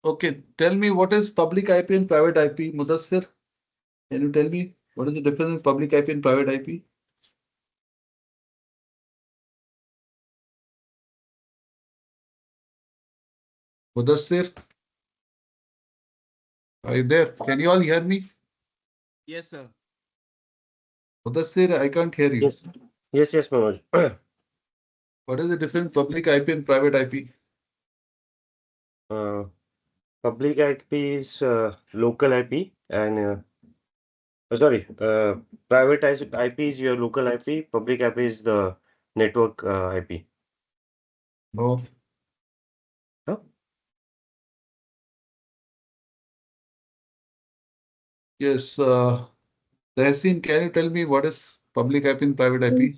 Okay, tell me what is public IP and private IP, Mudassir? Can you tell me what is the difference in public IP and private IP? Mudassir, are you there? Can you all hear me? Yes, sir. Mudassir, I can't hear you. Yes, yes, Manoj. What is the difference public IP and private IP? uh, Public IP is local IP, and sorry, private IP is your local IP. Public IP is the network IP. No. Huh? Yes. Tehseen, can you tell me what is public IP and private IP?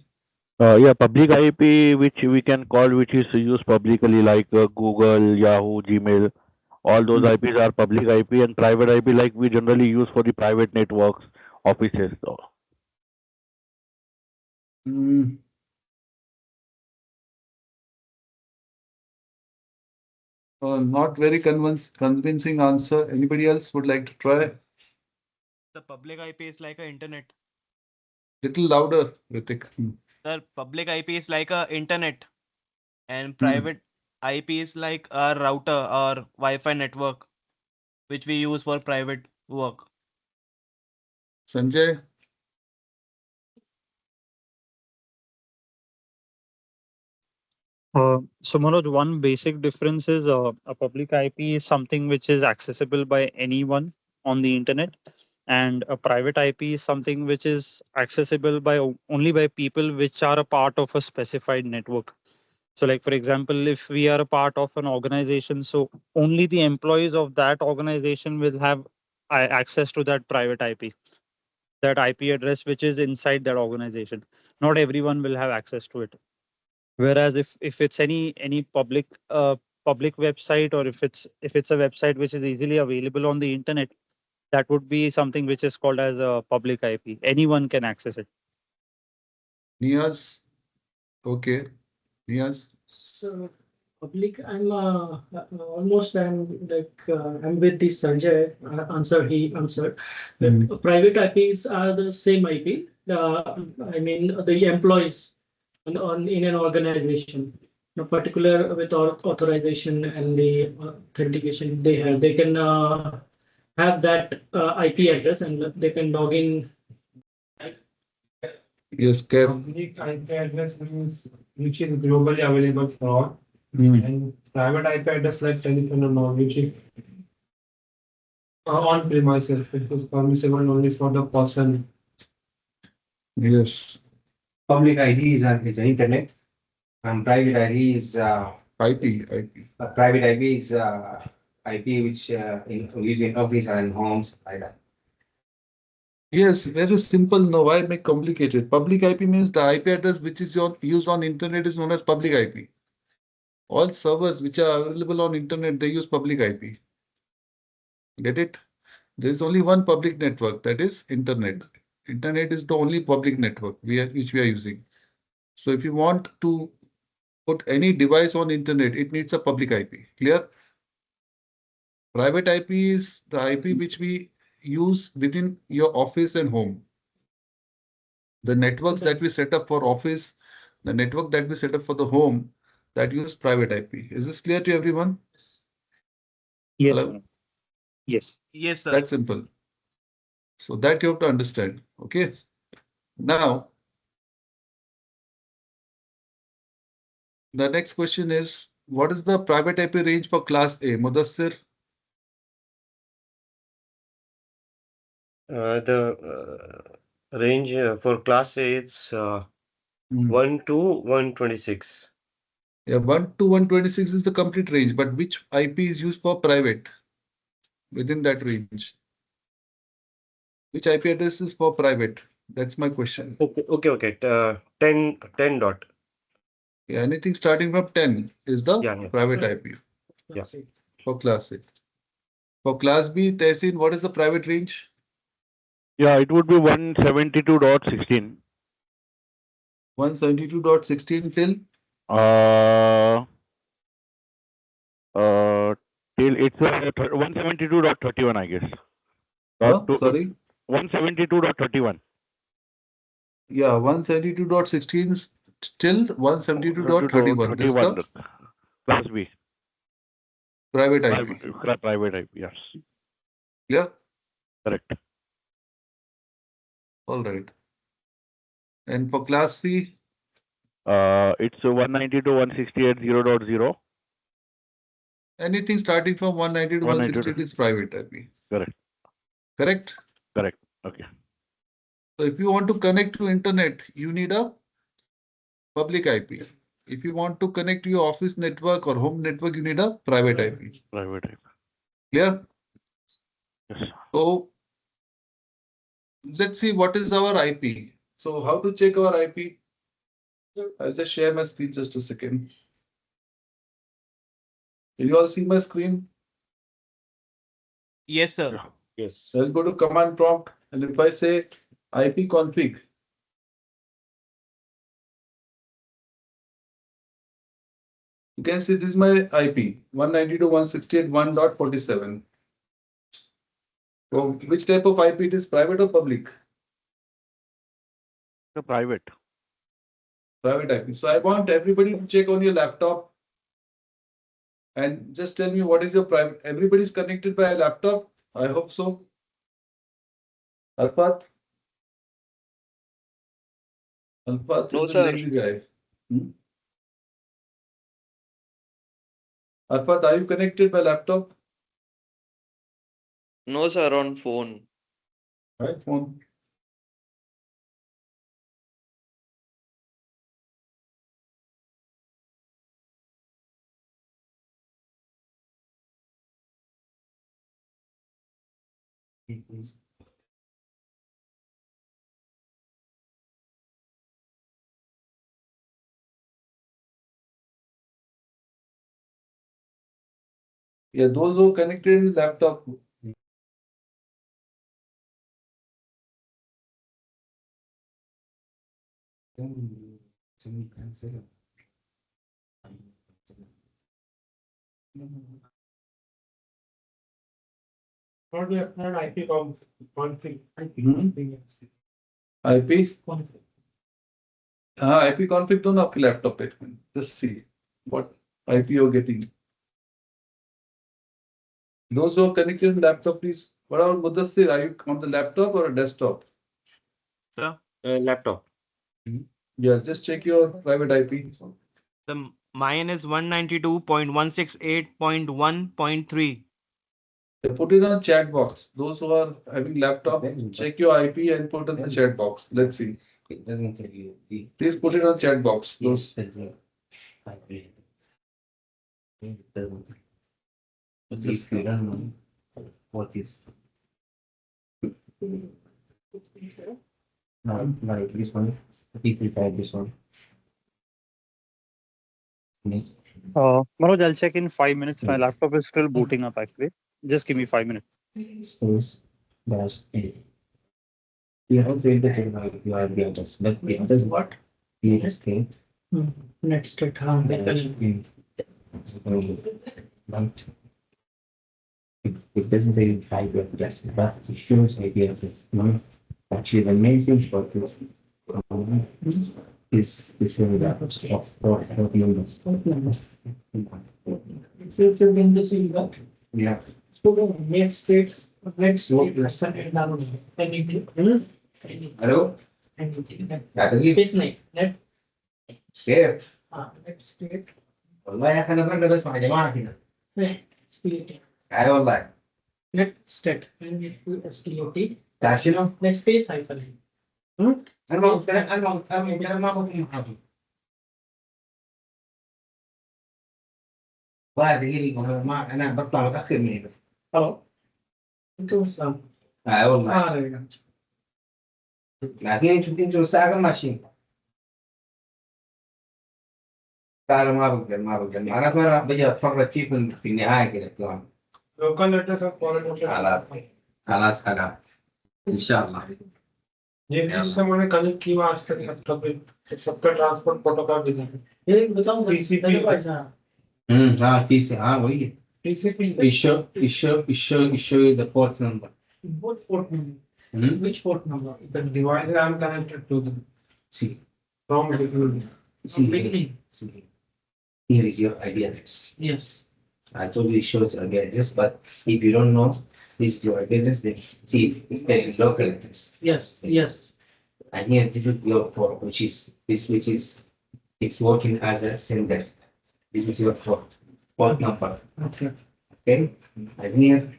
Yeah, public IP, which we can call, which is used publicly, like Google, Yahoo, Gmail. All those Hmm. IPs are public IP, and private IP, like we generally use for the private networks, offices. So, Hmm. Not very convincing answer. Anybody else would like to try? The public IP is like a internet. Little louder, Ritik. The public IP is like a internet, and Hmm. private IP is like a router or Wi-Fi network, which we use for private work. Sanjay? So Manoj, one basic difference is a public IP is something which is accessible by anyone on the internet, and a private IP is something which is accessible by only by people which are a part of a specified network. So, like for example, if we are a part of an organization, so only the employees of that organization will have access to that private IP, that IP address which is inside that organization. Not everyone will have access to it. Whereas if it's any public website, or if it's a website which is easily available on the internet, that would be something which is called as a public IP. Anyone can access it. Niaz? Okay. Niaz? So public, I'm with the Sanjay answer he answered. Hmm. The private IPs are the same IP. I mean the employees in an organization, in particular with authorization and the authentication they can have that IP address and they can log in. Yes, Kev. Public IP address means which is globally available for all, Hmm. and private IP address like telephone number, which is on premises. It is permissible only for the person. Yes. Public ID is an internet, and private ID is IP. private IP is IP which used in office and homes like that. Yes, very simple. No, why make complicated? Public IP means the IP address which is used on internet is known as public IP. All servers which are available on internet, they use public IP. Get it? There is only one public network, that is internet. Internet is the only public network which we are using. So if you want to put any device on internet, it needs a public IP. Clear? Private IP is the IP which we use within your office and home. The networks that we set up for office, the network that we set up for the home, that use private IP. Is this clear to everyone? Yes, Hello? Manoj. Yes. Yes, sir. That's simple. So that you have to understand. Okay. Now, the next question is, what is the private IP range for class A? Mudassir? The range for class A it's Hmm. 1 to 126. Yeah, 1 to 126 is the complete range, but which IP is used for private within that range? Which IP address is for private? That's my question. Okay. 10 dot. Yeah, anything starting from 10 is the Yeah. private IP Yeah. for class A. For class B, Tehsin, what is the private range? yeah, it would be 172.16. 172.16 till Uh, uh, till it's 172.31, I guess. Sorry. 172.31. Yeah, 172.16 till 172.31. This is 31. the Class B. private IP. Private IP. Yes. Yeah. Correct. All right. And for class C, It's 192.168.0.0. anything starting from 190 to 168 is private IP. Correct. Correct? Correct. Okay. So if you want to connect to internet, you need a public IP. If you want to connect to your office network or home network, you need a private IP. Private IP. Clear? Yes. So let's see what is our IP. So how to check our IP? I'll just share my screen just a second. Can you all see my screen? Yes, sir. Yes. I'll go to command prompt, and if I say IP config, you can see this is my IP 192.168.1.47. So which type of IP it is, private or public? The private. Private IP. So I want everybody to check on your laptop and just tell me what is your private. Everybody's connected by a laptop. I hope so. Arfat? Arfat No, is a sir. lazy guy. Arfat, are you connected by laptop? No, sir, on phone. By phone. Yeah, those who are connected in laptop. Not IP config. IP? हाँ IP config तो ना आपके laptop पे just see what IP you're getting. Those who are connected in laptop, please. What about Mudassir? Are you on the laptop or a desktop? Sir. Laptop. Yeah, just check your private IP. The mine is 192.168.1.3. Put it on chat box. Those who are having laptop, check your IP and put in the chat box. Let's see. It doesn't tell you. Please put it on chat box. Those. It doesn't. Just If you don't know what is. No, like this one. If you try this one. Manoj, I'll check in 5 minutes. My laptop is still booting up actually. Just give me 5 minutes. Space dash A. You have to enter you are the address. But the address what? Yes, state. Next state. Right. It doesn't really type of address, but it shows IP address. Actually, the main thing for this is to show that of port numbers. Yeah. So next state. Hello? Space name. Net. Safe. Next state. والله يا اخي انا بقدر بسمع جماعه كده. اي والله. Net state. STOT. تعرف شنو؟ Next space hyphen. انا ما اخذ محاضره. والله دقيقه ما انا بطلع متاخر من هنا. Hello. Welcome. اي والله. لكن انتوا الساعه كم ماشيين؟ قال ما بقدر انا مرة بجي اتفرج فيكم في النهايه كده كمان. لو كان لك خلاص ان شاء الله. ये system मैंने connect किया आज तक laptop पे सबका transport protocol दिखा ये बताओ TCP हाँ ठीक से हाँ वही है. Issue the port number. What port number? Hmm? Which port number? The device I am connected to the See, from beginning. see, Beginning. see. Here is your IP address. Yes. I told you it shows IP address, but if you don't know this is your IP address, then see it's the local address. Yes. Yes. And here this is your port, which is it's working as a sender. This is your port number. Okay. Okay, and here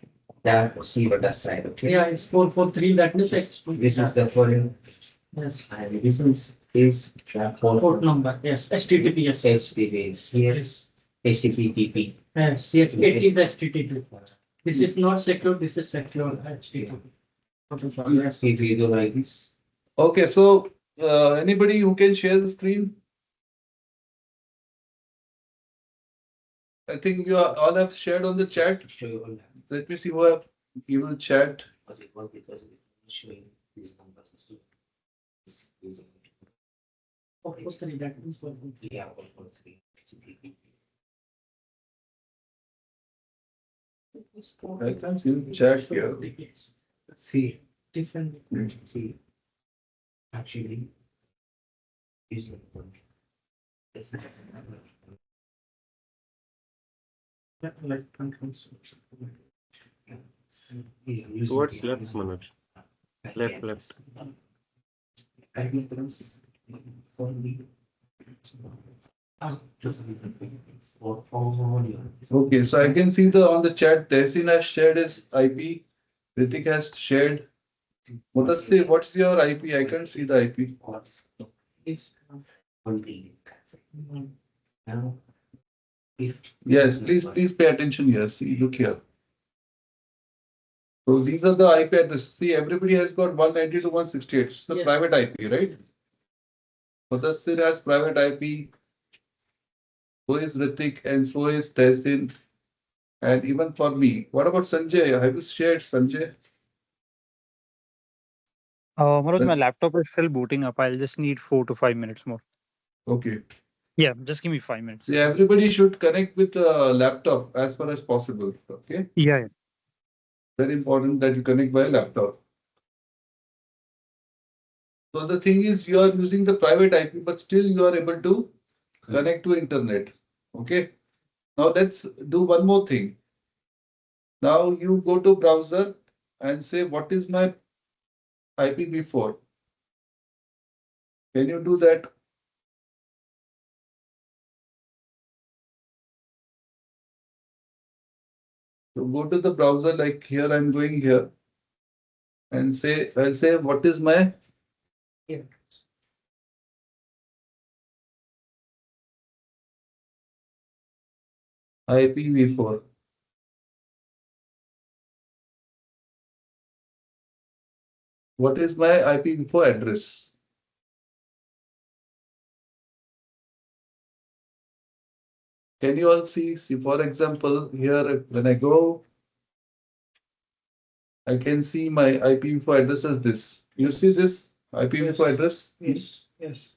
the receiver that side. Okay. Yeah, it's 443. That means This is the foreign, yes. and this is the Port number. Yes. HTTPS. HTTP is here. Yes. HTTP. Yes. Yes. It is HTTP. This is not secure. This is secure HTTP. Yes. If you do like this, Okay, so anybody who can share the screen? I think you all have shared on the chat. show you all that. Let me see who have given chat. Because it was showing these numbers as well. This is 443. That means 443. yeah, 1.3 HTTP. I can't see the chat here. It's See, different. see, actually, is this is Like controls. Towards left, Manoj. Left. IP address only Ah. for all your. Okay, so I can see the on the chat, Tehsin has shared his IP. Ritik has shared. Mudassir, what's your IP? I can't see the IP. If, Only. Now, if. Yes, please pay attention here. See, look here. So these are the IP addresses. See, everybody has got 190 to 168. It's the Yes. private IP, right? Mudassir has private IP. So is Ritik and so is Tehsin. And even for me. What about Sanjay? Have you shared Sanjay? Manoj, my laptop is still booting up. I'll just need 4 to 5 minutes more. Okay. Yeah, just give me 5 minutes. See, everybody should connect with a laptop as far as possible. Okay. Yeah. Very important that you connect by a laptop. So the thing is, you are using the private IP, but still you are able to connect to internet. Okay. Now let's do one more thing. Now you go to browser and say, what is my IPv4? Can you do that? So go to the browser, like here I'm going here and say, I'll say, what is my IPv4? What is my IPv4 address? Can you all see? See, for example, here when I go, I can see my IPv4 address as this. You see this IPv4 address? yes. Yes.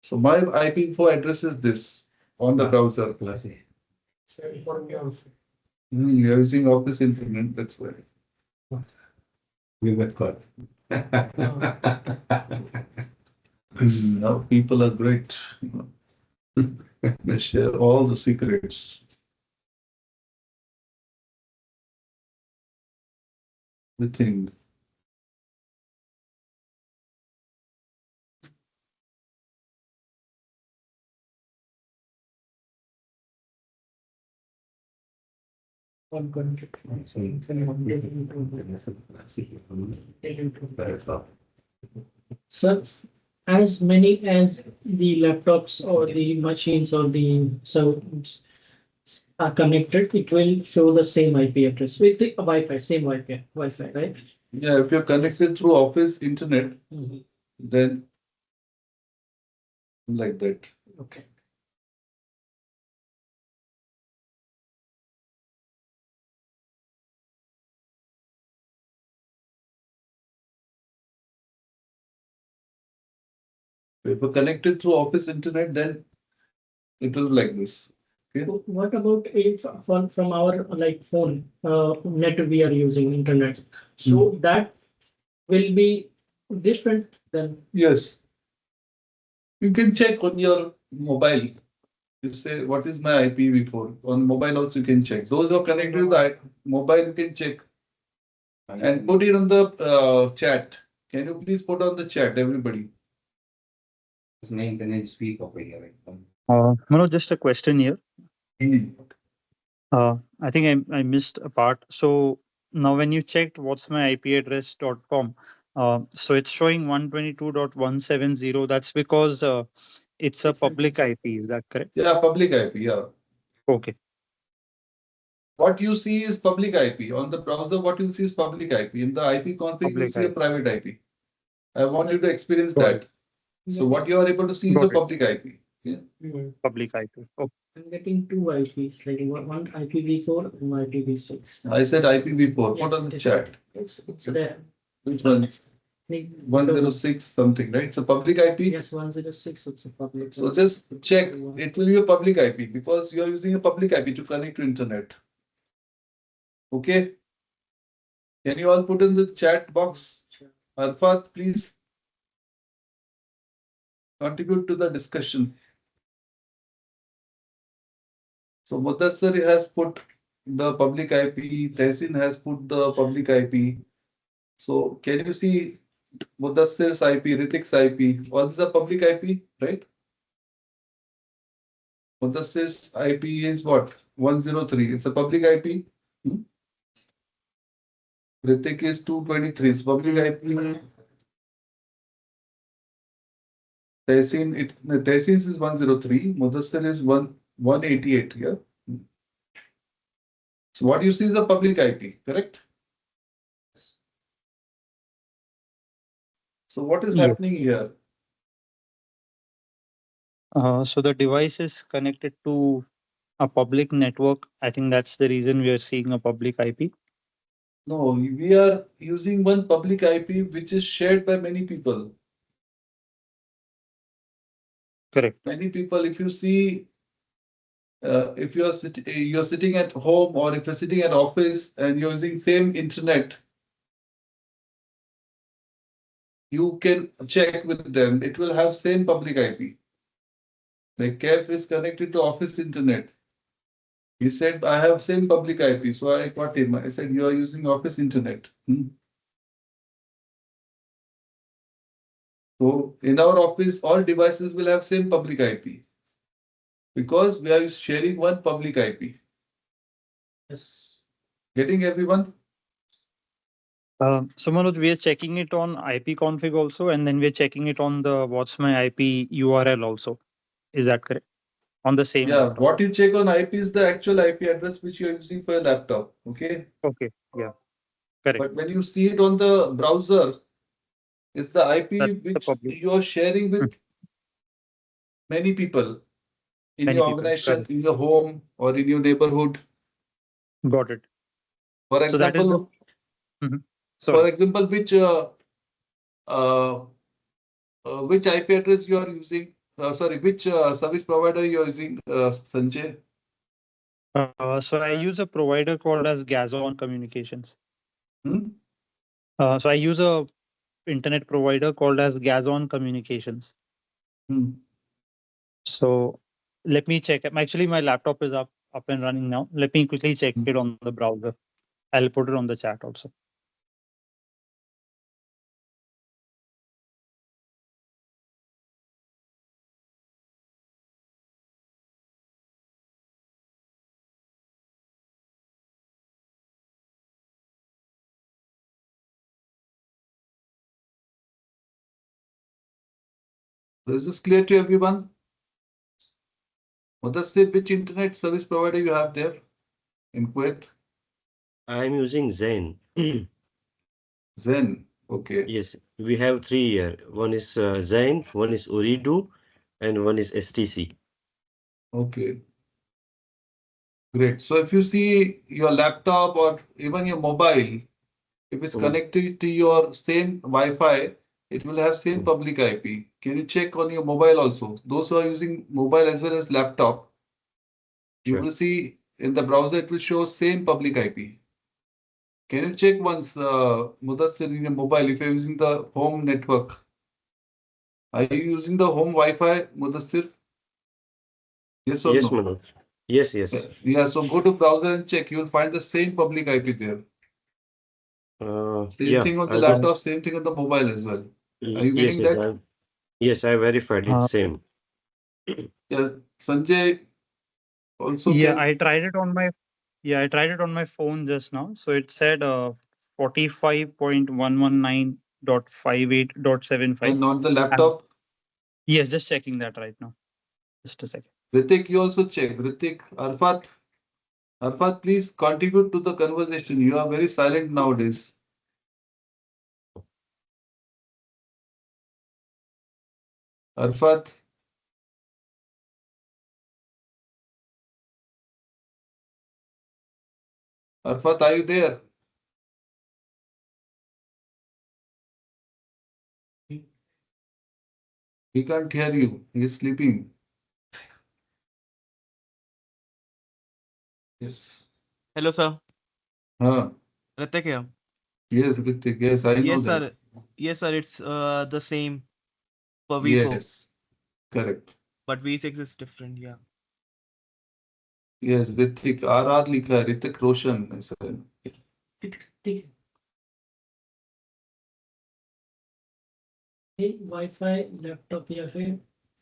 So my IPv4 address is this on the browser. Same for me also. You're using Office Internet, that's why. We got caught. Now people are great. They share all the secrets. The thing. One country. So as many as the laptops or the machines or the servers are connected, it will show the same IP address with the Wi-Fi, same Wi-Fi, right? Yeah, if you're connected through Office Internet, then like that. Okay. If you're connected through Office Internet, then it will be like this. What about if from our like phone net we are using internet? So that will be different than. Yes. You can check on your mobile. You say, what is my IPv4? On mobile also you can check. Those who are connected to the mobile, you can check and put it on the chat. Can you please put on the chat, everybody? His name's and then speak over here. Manoj, just a question here. Hmm. I think I missed a part. So now when you checked what's my IP address.com, so it's showing 122.170. That's because it's a public IP. Is that correct? Yeah, public IP. Yeah. Okay. What you see is public IP. On the browser, what you see is public IP. In the IP config, you Public see a IP. private IP. I want you to experience Got it. that. So what you are able to see is a Got it. public IP. Yeah. Public IP. Okay. I'm getting two IPs, like one IPv4 and one IPv6. I said IPv4. Yes, Put on the it is. chat. It's there. Which one? Like, 106 something, right? It's a public IP. Yes, 106. It's a public. So just check. It will be a public IP because you are using a public IP to connect to internet. Okay. Can you all put in the chat box? Arfat, please contribute to the discussion. So Mudassar has put the public IP. Tehsin has put the public IP. So can you see Mudassir's IP, Ritik's IP? All these are public IP, right? Mudassir's IP is what? 103. It's a public IP. Hmm? Ritik is 223. It's public IP. Tehsin is 103. Mudassir is 188. Yeah. So what you see is the public IP, correct? So what is Yes. happening here? So the device is connected to a public network. I think that's the reason we are seeing a public IP. No, we are using one public IP which is shared by many people. Correct. Many people, if you see, if you're sitting at home or if you're sitting at office and you're using same internet, you can check with them. It will have same public IP. Like Kev is connected to office internet. He said, I have same public IP. So I got him. I said, you are using office internet. So in our office, all devices will have same public IP because we are sharing one public IP. Yes. Getting everyone? So Manoj, we are checking it on IP config also, and then we are checking it on the what's my IP URL also. Is that correct? On the same Yeah, laptop. what you check on IP is the actual IP address which you're using for your laptop. Okay. Okay. Yeah. Correct. But when you see it on the browser, it's the IP That's the which public. you are sharing with many people in Many your people. organization, Correct. in your home, or in your neighborhood. Got it. For So that is the. example, Mhm. for Sorry. example, uh, which IP address you are using? Sorry, which service provider you are using, Sanjay? So I use a provider called as Gazon Communications. Hmm? So I use a internet provider called as Gazon Communications. Hmm. So let me check. Actually, my laptop is up and running now. Let me quickly check it on the browser. I'll put it on the chat also. Is this clear to everyone? Mudassir, which internet service provider you have there in Kuwait? I'm using Zen. Zen. Okay. Yes, we have three here. One is Zen, one is Uridu, and one is STC. Okay. Great. So if you see your laptop or even your mobile, if it's Mm. connected to your same Wi-Fi, it will have same public IP. Can you check on your mobile also? Those who are using mobile as well as laptop, You Sure. will see in the browser it will show same public IP. Can you check once, Mudassir, in your mobile if you're using the home network? Are you using the home Wi-Fi, Mudassir? Yes or Yes, no? Manoj. Yes, yes. Yeah, so go to browser and check. You will find the same public IP there. Same Yeah, thing on the I just laptop, same thing on the mobile as well. Are you yes, getting that? I verified it Uh, same. Yeah, Sanjay also yeah, can. I tried it on my I tried it on my phone just now. So it said 45.119.58.75. And on the And laptop, yes, just checking that right now. Just a second. Ritik, you also check. Ritik, Arfat, please contribute to the conversation. You are very silent nowadays. Arfat, Arfat, are you there? We can't hear you. He's sleeping. Yes. Hello, sir. Huh. Ritik here. Yes, Ritik. Yes, I know Yes, that. sir. Yes, sir. It's the same for V4, Yes, correct. but V6 is different. Yeah. Yes, Ritik. RR लिखा है. Ritik Roshan. ऐसा है. ठीक है wifi laptop या फिर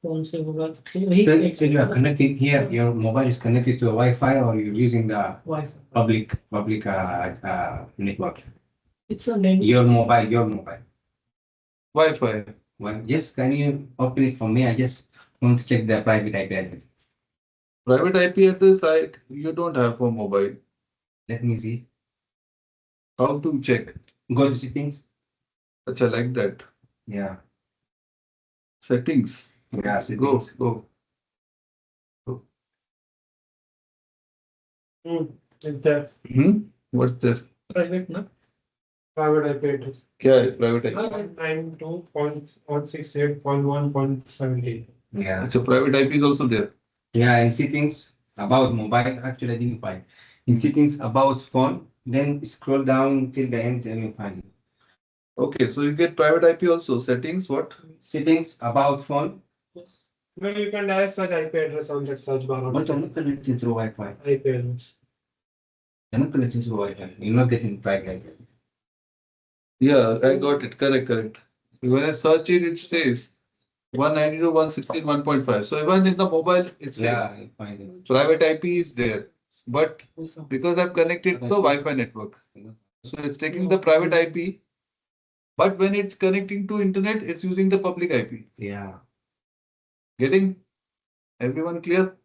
phone से होगा तो वही So you are connected here, your mobile is connected to a Wi-Fi or you're using the wifi public network. It's a name Your mobile. Wi-Fi. Well, just can you open it for me? I just want to check the private IP address. Private IP address, you don't have for mobile. Let me see. How to check? Go to settings. Acha, like that. Yeah. Settings. Yeah, settings. Go. Like that. What's this? Private ना Private IP address. क्या है private IP? 192.168.1.17. Yeah. Acha, private IP is also there. Yeah, in settings about mobile, actually I didn't find. In settings about phone, then scroll down till the end and you find it. Okay, so you get private IP also. Settings, what? Settings about phone, yes No, you can direct search IP address on that search bar. but you're not connected through Wi-Fi. IP address. You're not connected through Wi-Fi. You're not getting private. Yeah, I got it. Correct. When I search it, it says 192.116.1.5. So even in the mobile, it's Yeah, I find it. private IP is there. But because I'm connected to the Wi-Fi network, so it's taking the private IP. But when it's connecting to internet, it's using the public IP. Yeah. Getting everyone clear?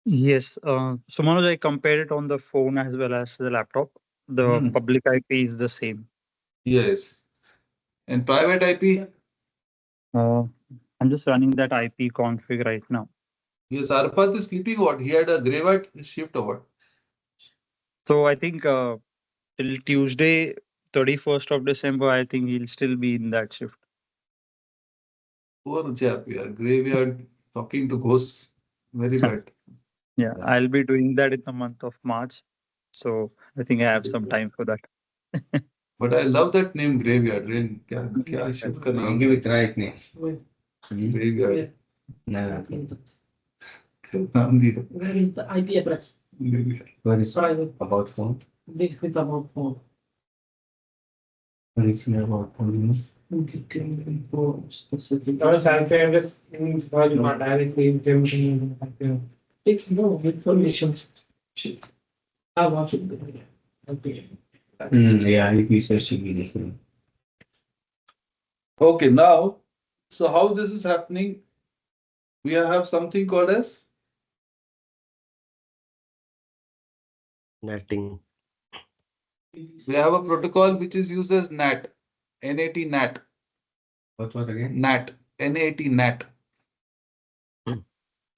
Yes. So Manoj, I compared it on the phone as well as the laptop. The Hmm. public IP is the same. Yes. And private IP, Uh, I'm just running that IP config right now. yes, Arfat is sleeping what? He had a graveyard shift or what? So I think till Tuesday, 31st of December, I think he'll still be in that shift. Poor chap, yeah. Graveyard talking to ghosts. Very bad. Yeah, I'll be doing that in the month of March. So I think I have some time for that. But I love that name graveyard. Really. क्या shift का I'll नाम give है? it right name. Graveyard. No. नाम दिया. where is the IP address What is private about phone? this with about phone What is about phone? for specific Now, IP address in search bar directly in terms of if no information I want it okay Yeah, IP search should be different. Okay, now, so how this is happening? We have something called as Netting. we have a protocol which is used as NAT, NAT, NAT, What again? NAT, NAT, NAT. Hmm.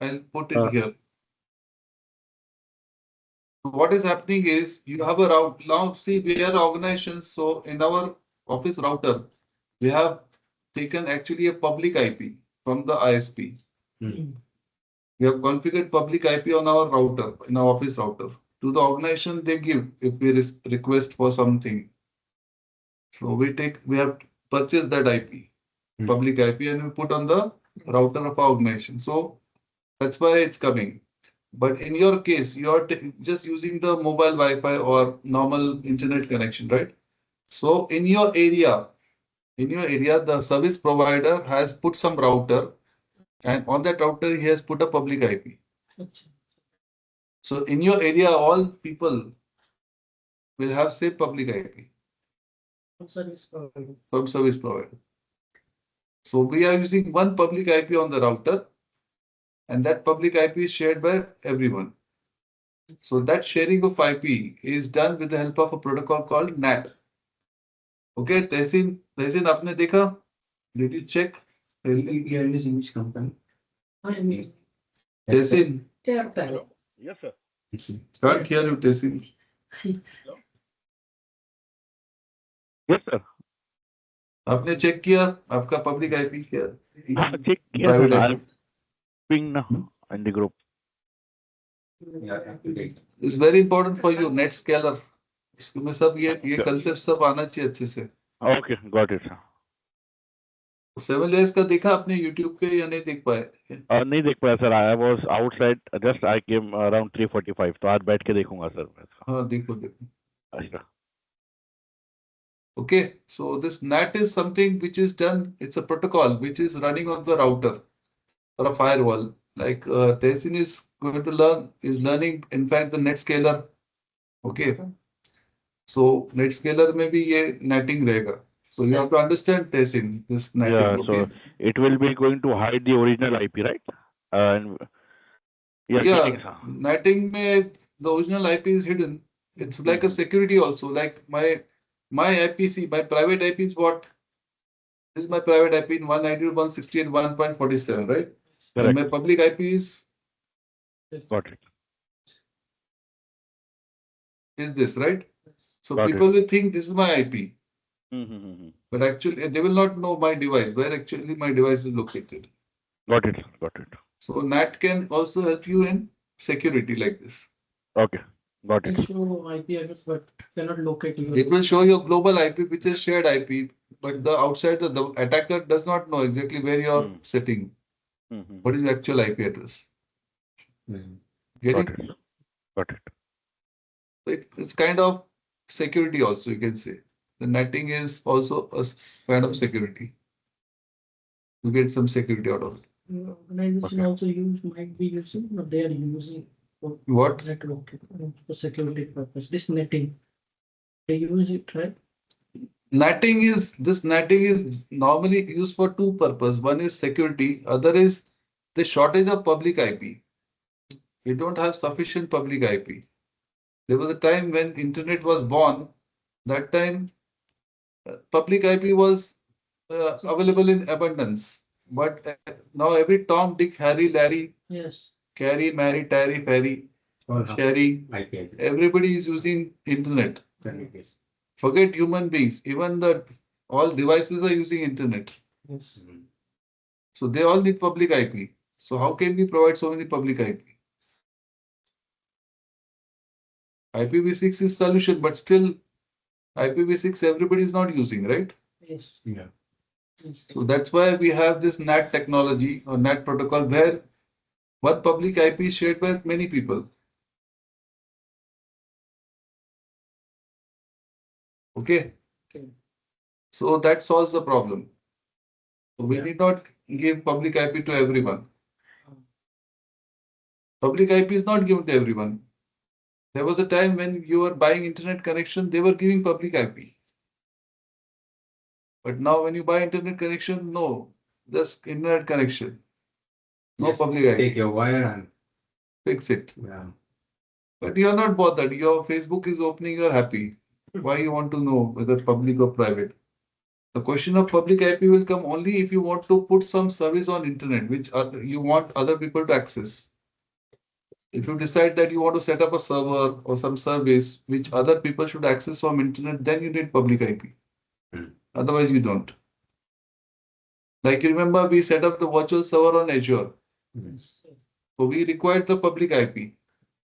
I'll put it Uh, here. What is happening is you have a route. Now, see, we are organizations. So in our office router, we have taken actually a public IP from the ISP. Hmm. We have configured public IP on our router, in our office router. To the organization they give if we request for something. So we have purchased that IP, public IP, and we put on the router of our organization. So that's why it's coming. But in your case, you're just using the mobile Wi-Fi or normal internet connection, right? So in your area, the service provider has put some router, and on that router he has put a public IP. So in your area, all people will have same public IP from service provider. So we are using one public IP on the router, and that public IP is shared by everyone. So that sharing of IP is done with the help of a protocol called NAT. Okay, Tehsin, आपने देखा? Did you check? You are using which company? Tehsin, Yes, sir. can't hear you, Tehsin. Yes, sir. आपने check किया आपका public IP क्या Check yes, private sir. IP I'm ping now in the group. Is very important for you net scalar इसमें सब ये concept सब आना चाहिए अच्छे से Okay, got it, sir. 7 layers का देखा आपने यूट्यूब पे या नहीं देख पाए नहीं देख पाया sir. I was outside. Just I came around 3:45. तो आज बैठ के देखूंगा सर मैं इसका. हाँ देखो देखो अच्छा. okay so this NAT is something which is done it's a protocol which is running on the router or a firewall like Tehsin is going to learning in fact the net scaler okay so net scaler में भी ये netting रहेगा so you have to understand Tehsin this netting Yeah, okay so it will be going to hide the original IP, right? And yeah, yeah getting, sir. netting में the original IP is hidden it's like a security also like my IPC my private IP is what this is my private IP in 192.168.1.47 right and Correct. my public IP Got it. is this right so Got people will think this is my IP Mm-hmm. but actually they will not know my device where actually my device is located Got it, sir. Got it. so NAT can also help you in security like this Okay, got it. Show IP address, but cannot locate you. it will show your global IP which is shared IP but the outside the attacker does not know exactly where you are sitting Mm-hmm. what is the actual IP address Got getting it. Got it. it's kind of security also you can say the netting is also a kind of security you get some security out of it Your organization Okay. also might be using, but they are using for what network for security purpose. This netting, they use it, right? netting is normally used for two purposes one is security other is the shortage of public IP you don't have sufficient public IP there was a time when internet was born that time public IP was available in abundance but now every Tom Dick Harry Larry Yes. Carrie, Mary, Terry, Ferry, Sherry, everybody is using internet. Forget human beings, even the all devices are using internet. Yes. So they all need public IP. So how can we provide so many public IP? IPv6 is solution, but still IPv6 everybody is not using, right? Yes. Yeah. Yes. So that's why we have this NAT technology or NAT protocol where one public IP is shared by many people. Okay. So that solves the problem. So we need not give public IP to everyone. Public IP is not given to everyone. There was a time when you were buying internet connection, they were giving public IP. But now when you buy internet connection, no, just internet connection. No public IP. Take your wire and Fix it. yeah. But you are not bothered. Your Facebook is opening, you are happy. Why you want to know whether public or private? The question of public IP will come only if you want to put some service on internet, which you want other people to access. If you decide that you want to set up a server or some service which other people should access from internet, then you need public IP. Otherwise, you don't. Like you remember, we set up the virtual server on Azure. Yes. So we required the public IP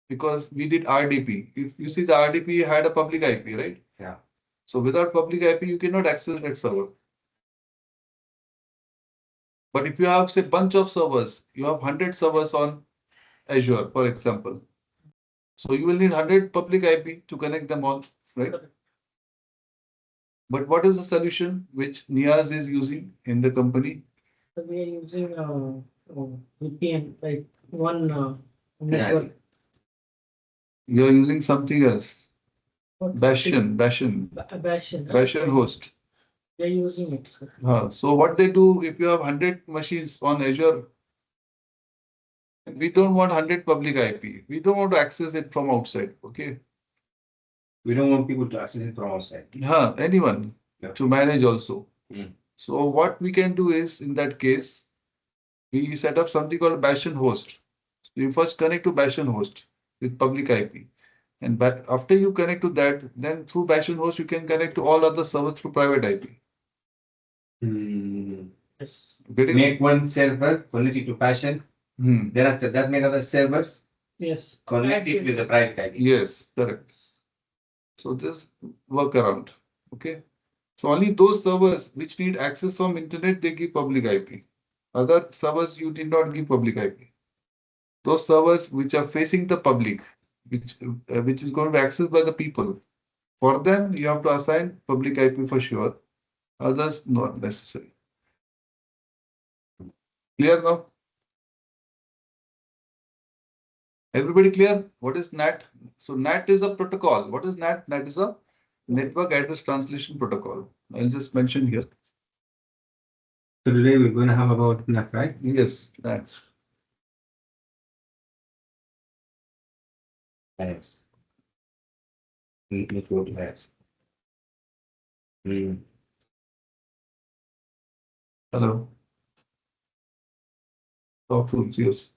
because we did RDP. If you see the RDP had a public IP, right? Yeah. So without public IP, you cannot access that server. But if you have, say, bunch of servers, you have 100 servers on Azure, for example. So you will need 100 public IP to connect them all, right? But what is the solution which Niaz is using in the company? So we are using VPN, like one network. You are using something else. What- Bastion Bastion. host. We are using it, sir. So what they do, if you have 100 machines on Azure, we don't want 100 public IP. We don't want to access it from outside. Okay. We don't want people to access it from outside. Anyone to manage also. Mm. So what we can do is, in that case, we set up something called Bastion host. So you first connect to Bastion host with public IP. And after you connect to that, then through Bastion host, you can connect to all other servers through private IP. Yes. Make one server connected to Passion. Thereafter, that make other servers Yes. connected with the private IP. Yes, correct. So this workaround. Okay. So only those servers which need access from internet, they give public IP. Other servers, you did not give public IP. Those servers which are facing the public, which is going to be accessed by the people, for them, you have to assign public IP for sure. Others, not necessary. Clear now? Everybody clear? What is NAT? So NAT is a protocol. What is NAT? NAT is a network address translation protocol. I'll just mention here. So today we're going to have about NAT, right? Yes, NAT. Thanks. Let's go to that. Hello. Talk to yes.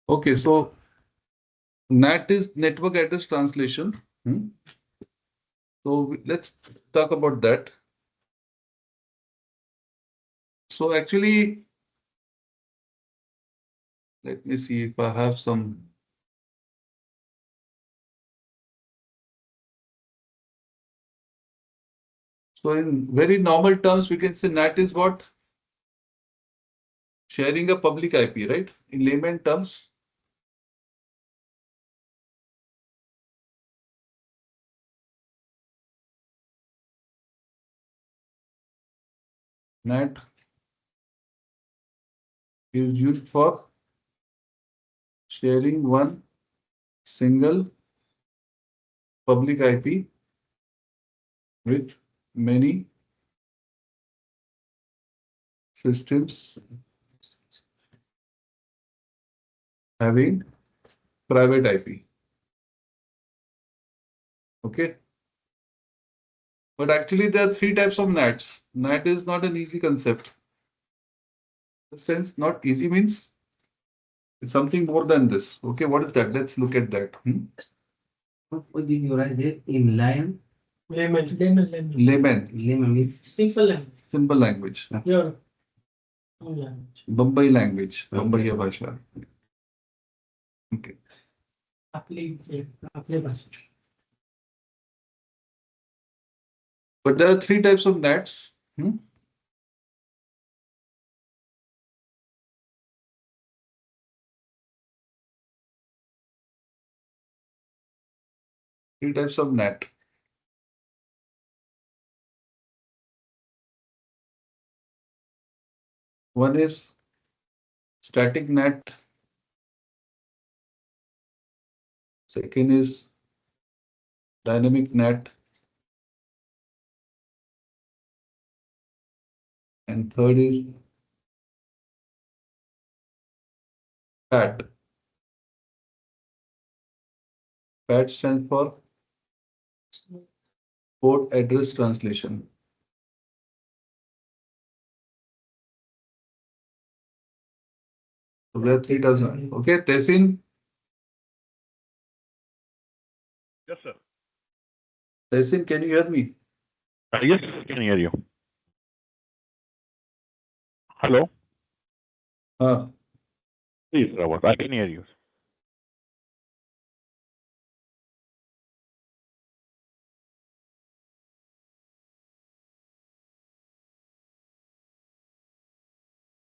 Okay, so NAT is network address translation. So let's talk about that. So actually, let me see if I have some. So in very normal terms, we can say NAT is what? Sharing a public IP, right? In layman terms. NAT is used for sharing one single public IP with many systems having private IP. Okay. But actually, there are three types of NATs. NAT is not an easy concept. In the sense, not easy means it's something more than this. Okay, what is that? Let's look at that. What did you write there? In lion? Layman. Layman, Lemon means Simple language. simple language. Your own language. Mumbai language, Okay. Mumbai Bhasha. Okay. आपली भाषा. But there are three types of NATs. Three types of NAT. One is static NAT. Second is dynamic NAT. And third is PAT. PAT stands for Port Address Translation. So we have three types. Okay, Tessin. Yes, sir. Tessin, can you hear me? Yes, I can hear you. Hello? Please, Robert, I can hear you.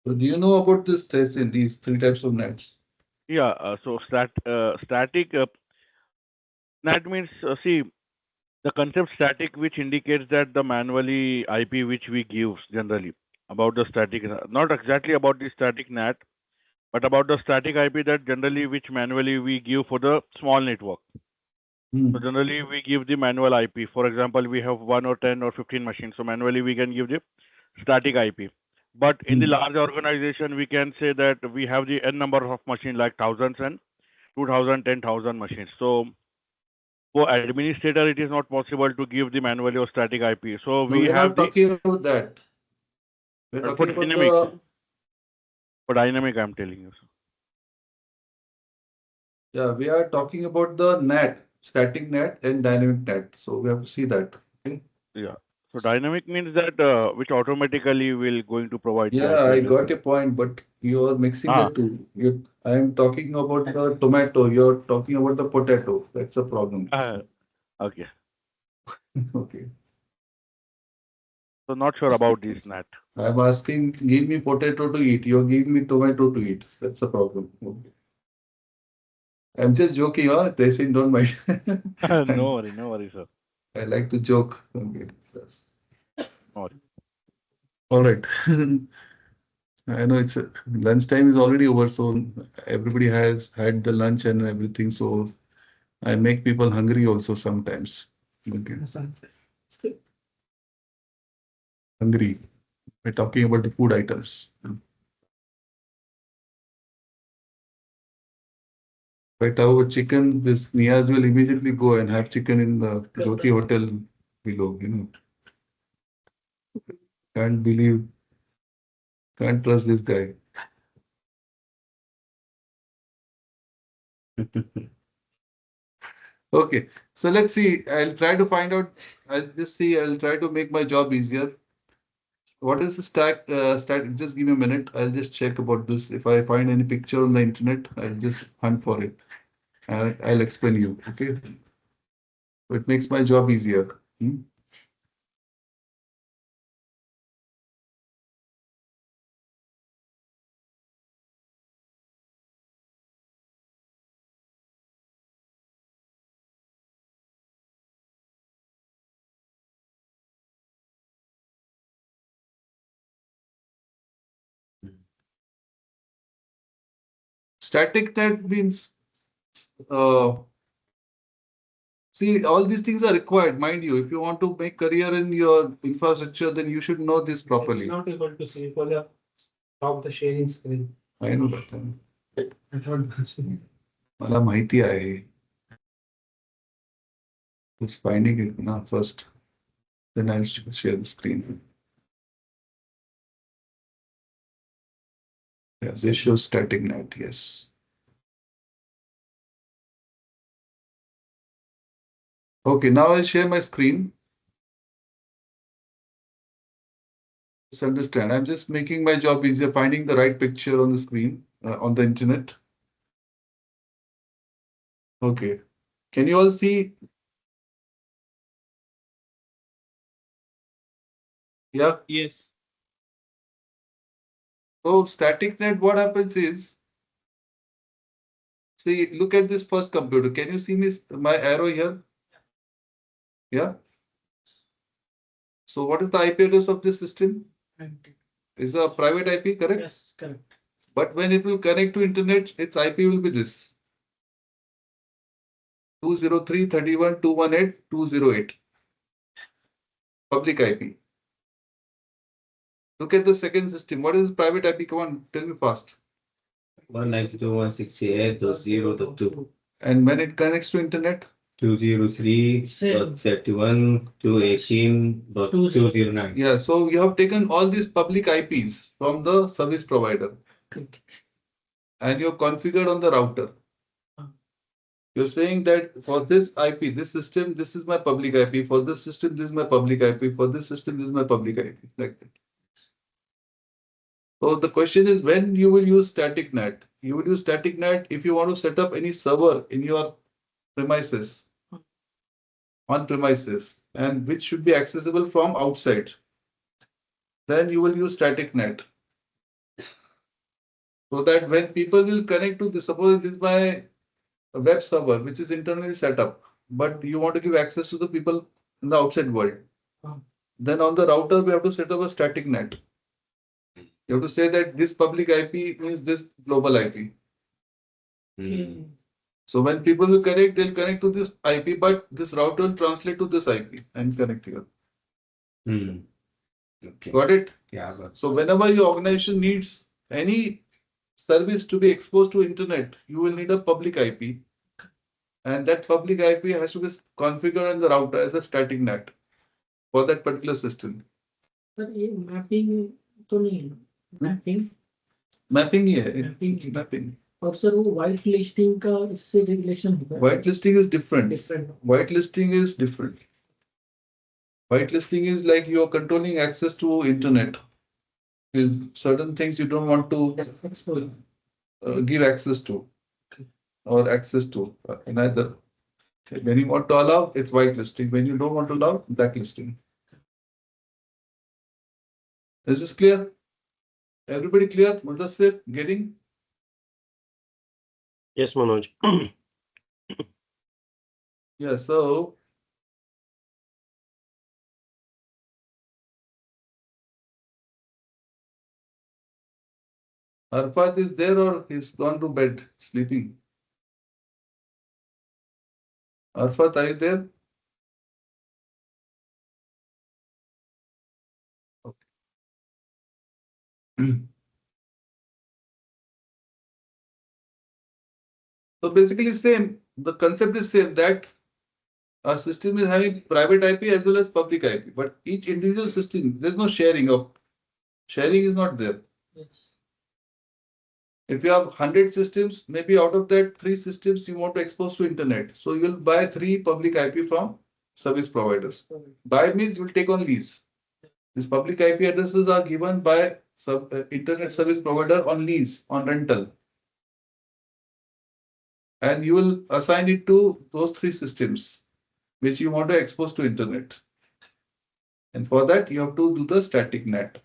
So do you know about this Tessin, these three types of NATs? Yeah, so static NAT means, see, the concept static, which indicates that the manually IP which we give generally about the static, not exactly about the static NAT, but about the static IP that generally which manually we give for the small network. So generally we give the manual IP. For example, we have 1 or 10 or 15 machines. So manually we can give the static IP. But in the large organization, we can say that we have the n number of machines like thousands and 2000, 10,000 machines. So for administrator, it is not possible to give the manually or static IP. So No, we we're have not the talking about that. We're for talking about dynamic. the For dynamic, I'm telling you. we are talking about the NAT, static NAT and dynamic NAT. So we have to see that. Okay. Yeah. So dynamic means that which automatically will going to provide the Yeah, IP I address. got your point, but you are mixing Ah, the two. I am talking about the tomato. You're talking about the potato. That's the problem. okay. Okay. So not sure about this NAT. I'm asking, give me potato to eat. You're giving me tomato to eat. That's the problem. Okay. I'm just joking, huh? They say don't mind. No worry, sir. I like to joke. Okay. Yes. No worry. All right. I know it's lunchtime is already over, so everybody has had the lunch and everything. So I make people hungry also sometimes. Okay. Hungry. We're talking about the food items. Right, our chicken, this Niaz will immediately go and have chicken in the Jyoti Hotel below, Can't believe, can't trust this guy. Okay, so let's see. I'll try to find out. I'll try to make my job easier. What is the stack? Just give me a minute. I'll just check about this. If I find any picture on the internet, I'll just hunt for it. And I'll explain you. Okay. So it makes my job easier. static net means, see, all these things are required, mind you. If you want to make career in your infrastructure, then you should know this properly. Not able to see for the top the sharing screen. I know that. I thought that's it. मला माहिती आहे. Just finding it now first. Then I'll share the screen. Yes, this shows static net, yes. Okay, now I'll share my screen. Just understand, I'm just making my job easier, finding the right picture on the screen, on the internet. Okay, can you all see? Yeah. Yes. So static net, what happens is, see, look at this first computer. Can you see my arrow here? Yeah. So what is the IP address of this system? It's a private IP, correct? Yes, correct. But when it will connect to internet, its IP will be this. 203.31.218.208. Public IP. Look at the second system. What is private IP? Come on, tell me fast. 192.168.0.2. And when it connects to internet? 203.31.218.209. Yeah, so you have taken all these public IPs from the service provider and you're configured on the router. You're saying that for this IP, this system, this is my public IP. For this system, this is my public IP. For this system, this is my public IP. Like that. So the question is, when you will use static net? You will use static net if you want to set up any server in your premises, on premises, and which should be accessible from outside. Then you will use static net. So that when people will connect to this, suppose this is my web server, which is internally set up, but you want to give access to the people in the outside world. Then on the router, we have to set up a static net. You have to say that this public IP means this global IP. So when people will connect, they'll connect to this IP, but this router will translate to this IP and connect here. Okay. Got it? Yeah, but So whenever your organization needs any service to be exposed to internet, you will need a public IP. And that public IP has to be configured on the router as a static net for that particular system. But ये mapping तो नहीं है. Mapping. Mapping ही है. Mapping. Mapping. और sir वो white listing का इससे relation होता है. Whitelisting is different. Different. Whitelisting is different. Whitelisting is like you are controlling access to internet. With certain things you don't want to give access to or access to neither. Okay. When you want to allow, it's whitelisting. When you don't want to allow, blacklisting. Is this clear? Everybody clear? Mudassir, getting? Yes, Manoj. Yeah, so Arfat is there or he's gone to bed sleeping? Arfat, are you there? Okay. So basically same, the concept is same, that a system is having private IP as well as public IP, but each individual system, there's no sharing is not there. Yes. If you have 100 systems, maybe out of that 3 systems you want to expose to internet. So you will buy 3 public IP from service providers. Buy means you will take on lease. These public IP addresses are given by internet service provider on lease, on rental. And you will assign it to those 3 systems which you want to expose to internet. And for that, you have to do the static net.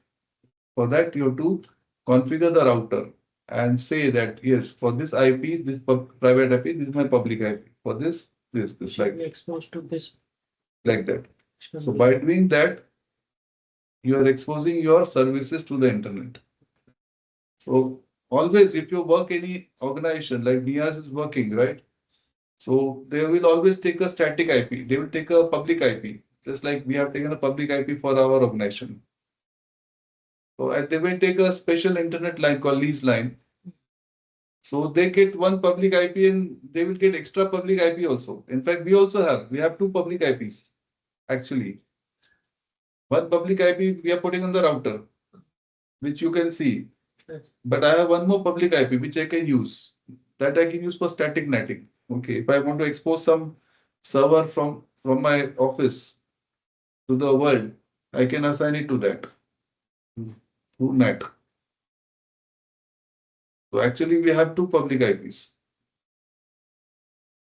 For that, you have to configure the router and say that, yes, for this IP, this private IP, this is my public IP. For this Should be exposed to this. like that. So by doing that, you are exposing your services to the internet. So always, if you work any organization like NIAS is working, right? So they will always take a static IP. They will take a public IP, just like we have taken a public IP for our organization. So they will take a special internet line called lease line. So they get one public IP and they will get extra public IP also. In fact, we have two public IPs actually. One public IP we are putting on the router, which you can see. But I have one more public IP which I can use. That I can use for static netting. Okay, if I want to expose some server from my office to the world, I can assign it to that through NAT. So actually, we have two public IPs.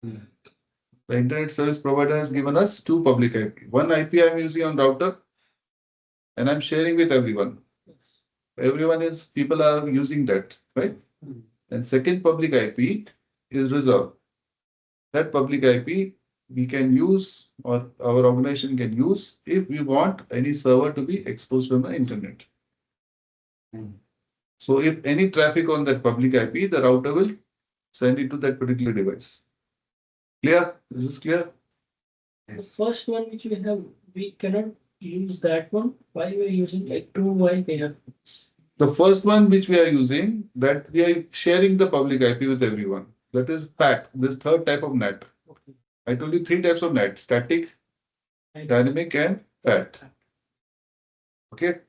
The internet service provider has given us two public IP. One IP I'm using on router, and I'm sharing with everyone. Everyone is people are using that, right? And second public IP is reserved. That public IP we can use or our organization can use if we want any server to be exposed from the internet. So if any traffic on that public IP, the router will send it to that particular device. Clear? Is this clear? The first one which we have, we cannot use that one. Why we are using like two why they have? The first one which we are using, that we are sharing the public IP with everyone. That is PAT, this third type of NAT. Okay. I told you three types of NAT, static, dynamic, and PAT. Okay.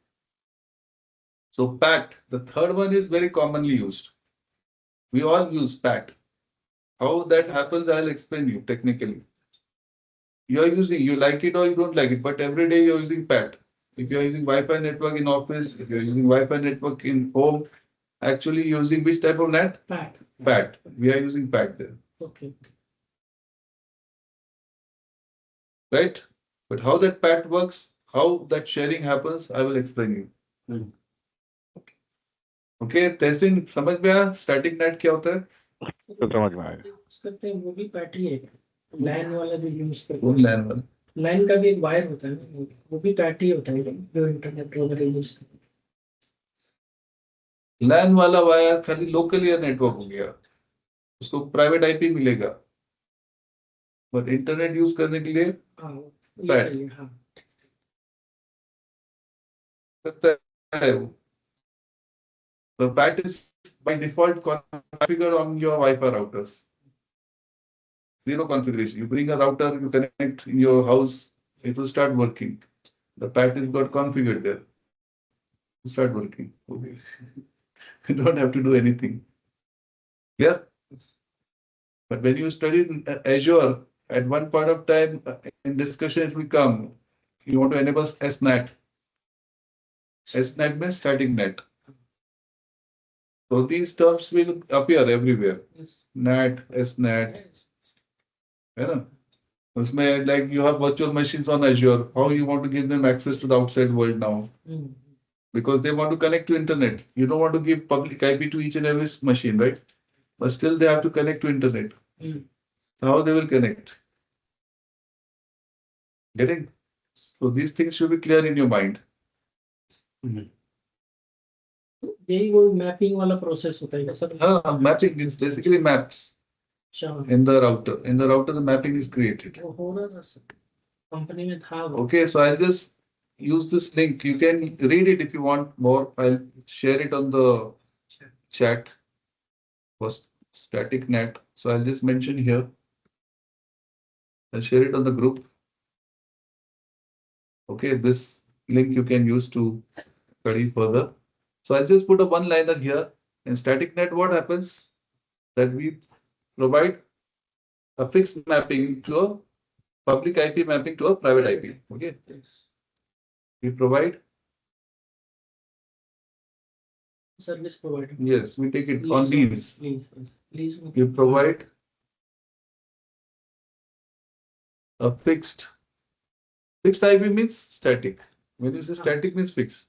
So PAT, the third one is very commonly used. We all use PAT. How that happens, I'll explain you technically. You are using, you like it or you don't like it, but every day you're using PAT. If you're using Wi-Fi network in office, if you're using Wi-Fi network in home, actually using which type of NAT? PAT. PAT. We are using PAT there. Okay. Right? But how that PAT works, how that sharing happens, I will explain you. Okay, testing समझ में आया static net क्या होता है? तो समझ में आएगा। यूज करते हैं वो भी पैट ही है, लैन वाला जो यूज करते कौन हैं लैन वाला? लैन का भी एक वायर होता है ना, वो भी पैट ही होता है जो इंटरनेट वगैरह यूज करते हैं। लैन वाला वायर खाली लोकल एयर नेटवर्क हो गया, उसको प्राइवेट आईपी मिलेगा, बट इंटरनेट यूज करने के लिए हाँ पैट ये हाँ सकता है वो. So PAT is by default configured on your Wi-Fi routers. Zero configuration. You bring a router, you connect in your house, it will start working. The PAT is got configured there. It start working. Okay. You don't have to do anything. Yeah. But when you study in Azure, at one point of time in discussion, it will come. You want to enable SNAT. SNAT means static net. So these terms will appear everywhere. yes. NAT, SNAT, है ना? उसमें like you have virtual machines on Azure. How you want to give them access to the outside world now? Because they want to connect to internet. You don't want to give public IP to each and every machine, right? But still they have to connect to internet. So how they will connect? Getting? So these things should be clear in your mind. यही वो mapping वाला process होता है sir. Mapping is basically maps in the router. In the router, the mapping is created. वो हो रहा था sir, company में था वो। Okay, so I'll just use this link. You can read it if you want more. I'll share it on the chat for static net. So I'll just mention here. I'll share it on the group. Okay, this link you can use to study further. So I'll just put a one-liner here. In static net, what happens? That we provide a fixed mapping to a public IP mapping to a private IP. Okay. Yes. We provide service provider. yes, we take it on lease. Lease We provide a fixed IP means static. When you say static means fixed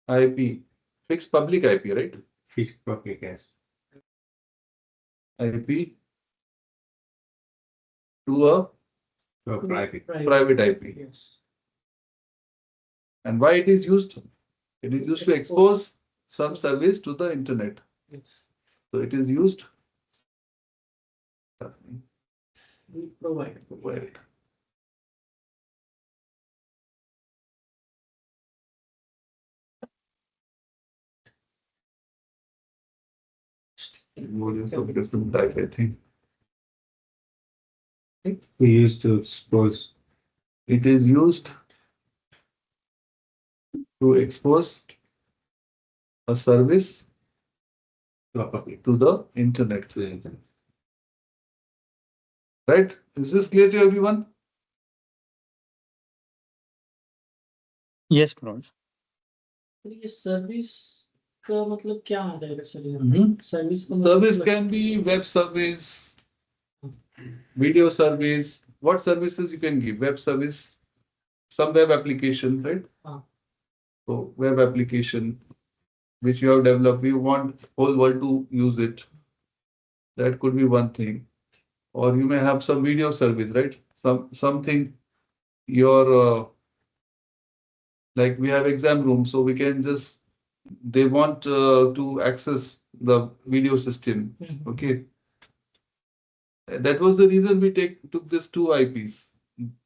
IP, fixed public IP, right? Fixed public, yes. IP to a So private IP. Yes. And why it is used? It is used to expose some service to the internet. So it is used. We provide. Provide. Volumes of different type, I think. We used to expose. It is used to expose a service to the internet. Right? Is this clear to everyone? Yes, Manoj. तो ये service का मतलब क्या आ जाएगा sir यहाँ Mhm. पे? Service का Service मतलब can be web service, video service. What services you can give? Web service, some web application, right? Ah. So web application which you have developed, you want whole world to use it. That could be one thing. Or you may have some video service, right? Something your like we have exam room, so we can just they want to access the video system. Okay. That was the reason we took this two IPs.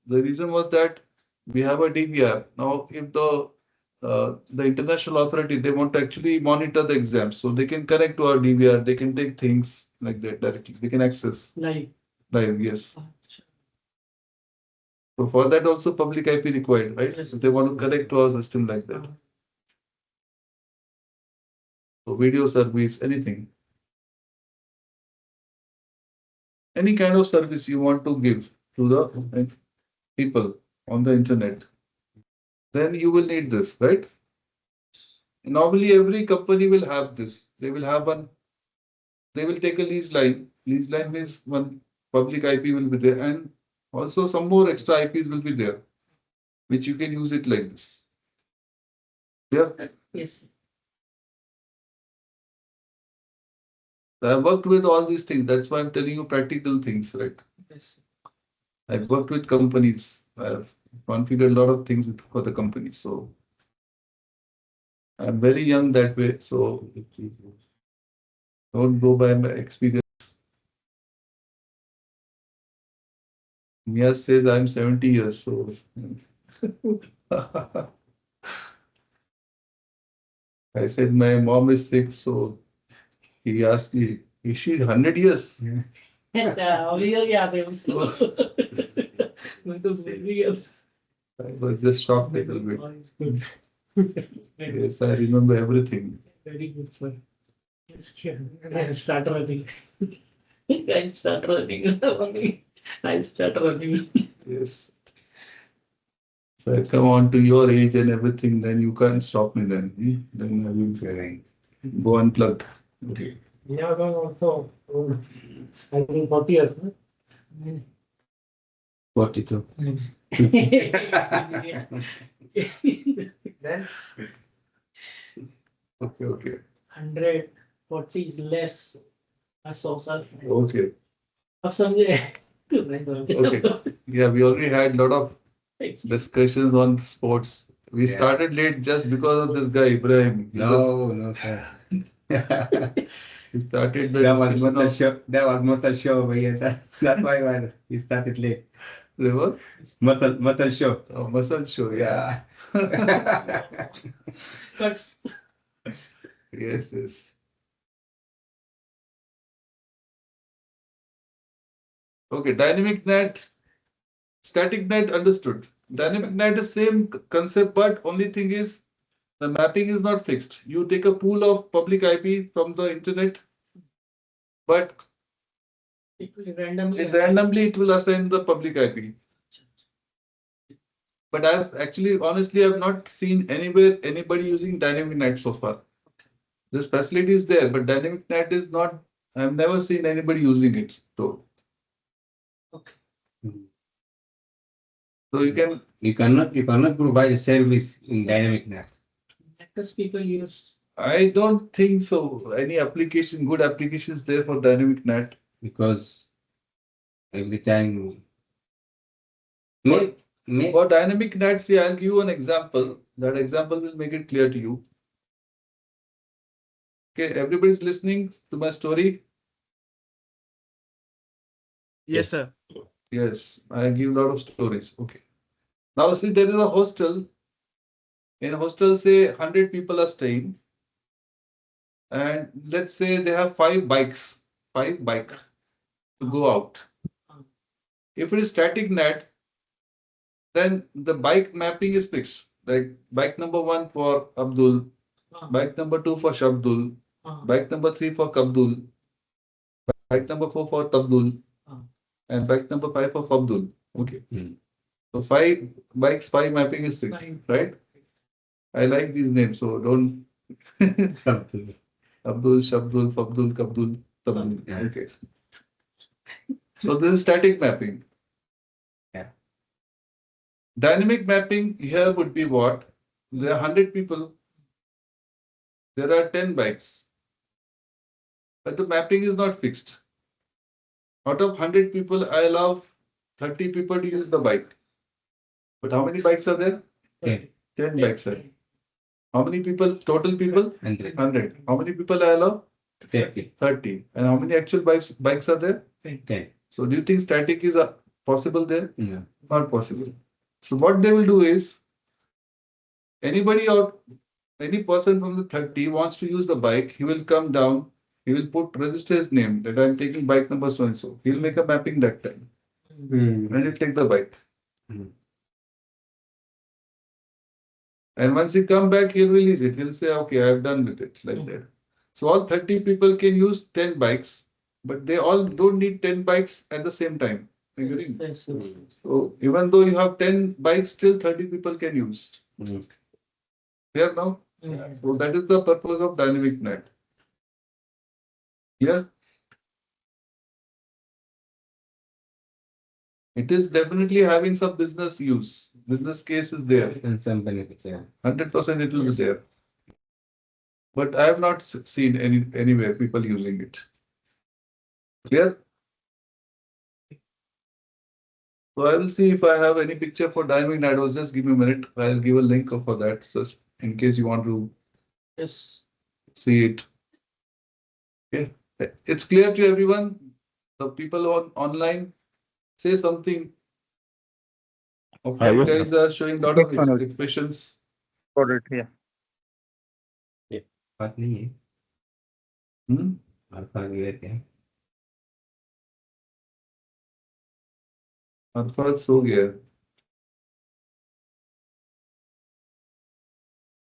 The reason was that we have a DVR. Now, if the international authority they want to actually monitor the exams, so they can connect to our DVR, they can take things like that directly. They can access live. live, yes. So for that also public IP required, right? Yes. If they want to connect to our system like that. So video service, anything. Any kind of service you want to give to the people on the internet, then you will need this, right? Normally, every company will have this. They will have one, they will take a lease line. Lease line means one public IP will be there, and also some more extra IPs will be there, which you can use it like this. Yeah. Yes. So I worked with all these things. That's why I'm telling you practical things, right? Yes. I've worked with companies. I've configured a lot of things for the company. So I'm very young that way. So don't go by my experience. Mia says I'm 70 years. So I said my mom is sick. So he asked me, is she 100 years? I was just shocked a little bit. Yes, I remember everything. Very good, sir. I start running. I start running. I start running. Yes. If I come on to your age and everything, then you can't stop me then. Then I will go unplugged. Okay. Yeah, also, I think 40 years. No? 42. Then Okay, okay. 140 is less. I saw sir. Okay. अब समझे? Okay. Yeah, we already had a lot of discussions on sports. We Yeah. started late just because of this guy, Ibrahim. No, sir. He started the That was discussion muscle of show. That was muscle show over here. That's why we started late. the what? Muscle show. Oh, muscle show. Yeah. Cuts. Yes, yes. Okay, dynamic net, static net understood. Dynamic net is same concept, but only thing is the mapping is not fixed. You take a pool of public IP from the internet, but It will randomly. randomly it will assign the public IP. But I've actually, honestly, I've not seen anywhere anybody using dynamic net so far. This facility is there, but dynamic net is not. I've never seen anybody using it. Okay. So you can. You cannot provide a service in dynamic net. Because people use. I don't think so. Any application, good applications there for dynamic net. Because every time For dynamic net, see, I'll give you an example. That example will make it clear to you. Okay, everybody's listening to my story. Yes, sir. Yes, I give a lot of stories. Okay. Now see, there is a hostel. In a hostel, say 100 people are staying, and let's say they have five bike to go out. If it is static net, then the bike mapping is fixed. Like bike number one for Abdul, bike number two for Shabdul, bike number three for Kabdul, bike number four for Tabdul, and bike number five for Fabdul. Okay. So five bikes, five mapping is fixed, right? I like these names, so don't Abdul, Shabdul, Fabdul, Kabdul, Tabdul. Okay. So this is static mapping. Yeah. Dynamic mapping here would be what? There are 100 people, there are 10 bikes, but the mapping is not fixed. Out of 100 people, I allow 30 people to use the bike. But how many bikes are there? 10. 10 bikes are. How many people, total people? 100. 100. How many people I allow? 30. 30. And how many actual bikes are there? 10. So do you think static is possible there? Yeah. Not possible. So what they will do is, anybody or any person from the 30 wants to use the bike, he will come down, he will register his name that I'm taking bike number so and so. He'll make a mapping that time. And he'll take the bike. And once he come back, he'll release it. He'll say, okay, I've done with it, like that. So all 30 people can use 10 bikes, but they all don't need 10 bikes at the same time. Agree? Yes, So even though you have 10 bikes, still 30 people can use. Clear now? So that is the purpose of dynamic net. Yeah. It is definitely having some business use. Business case is there. And some benefits, yeah. 100% it will be there. But I have not seen anywhere people using it. Clear? So I will see if I have any picture for dynamic nados. Just give me a minute. I'll give a link for that. So in case you want to see it. Okay. It's clear to everyone. The people online say something. Okay, you guys are showing a lot of Yes, Manoj. expressions. Got it. Yeah. बात नहीं है Hmm? Alpha विवेक है alpha so गया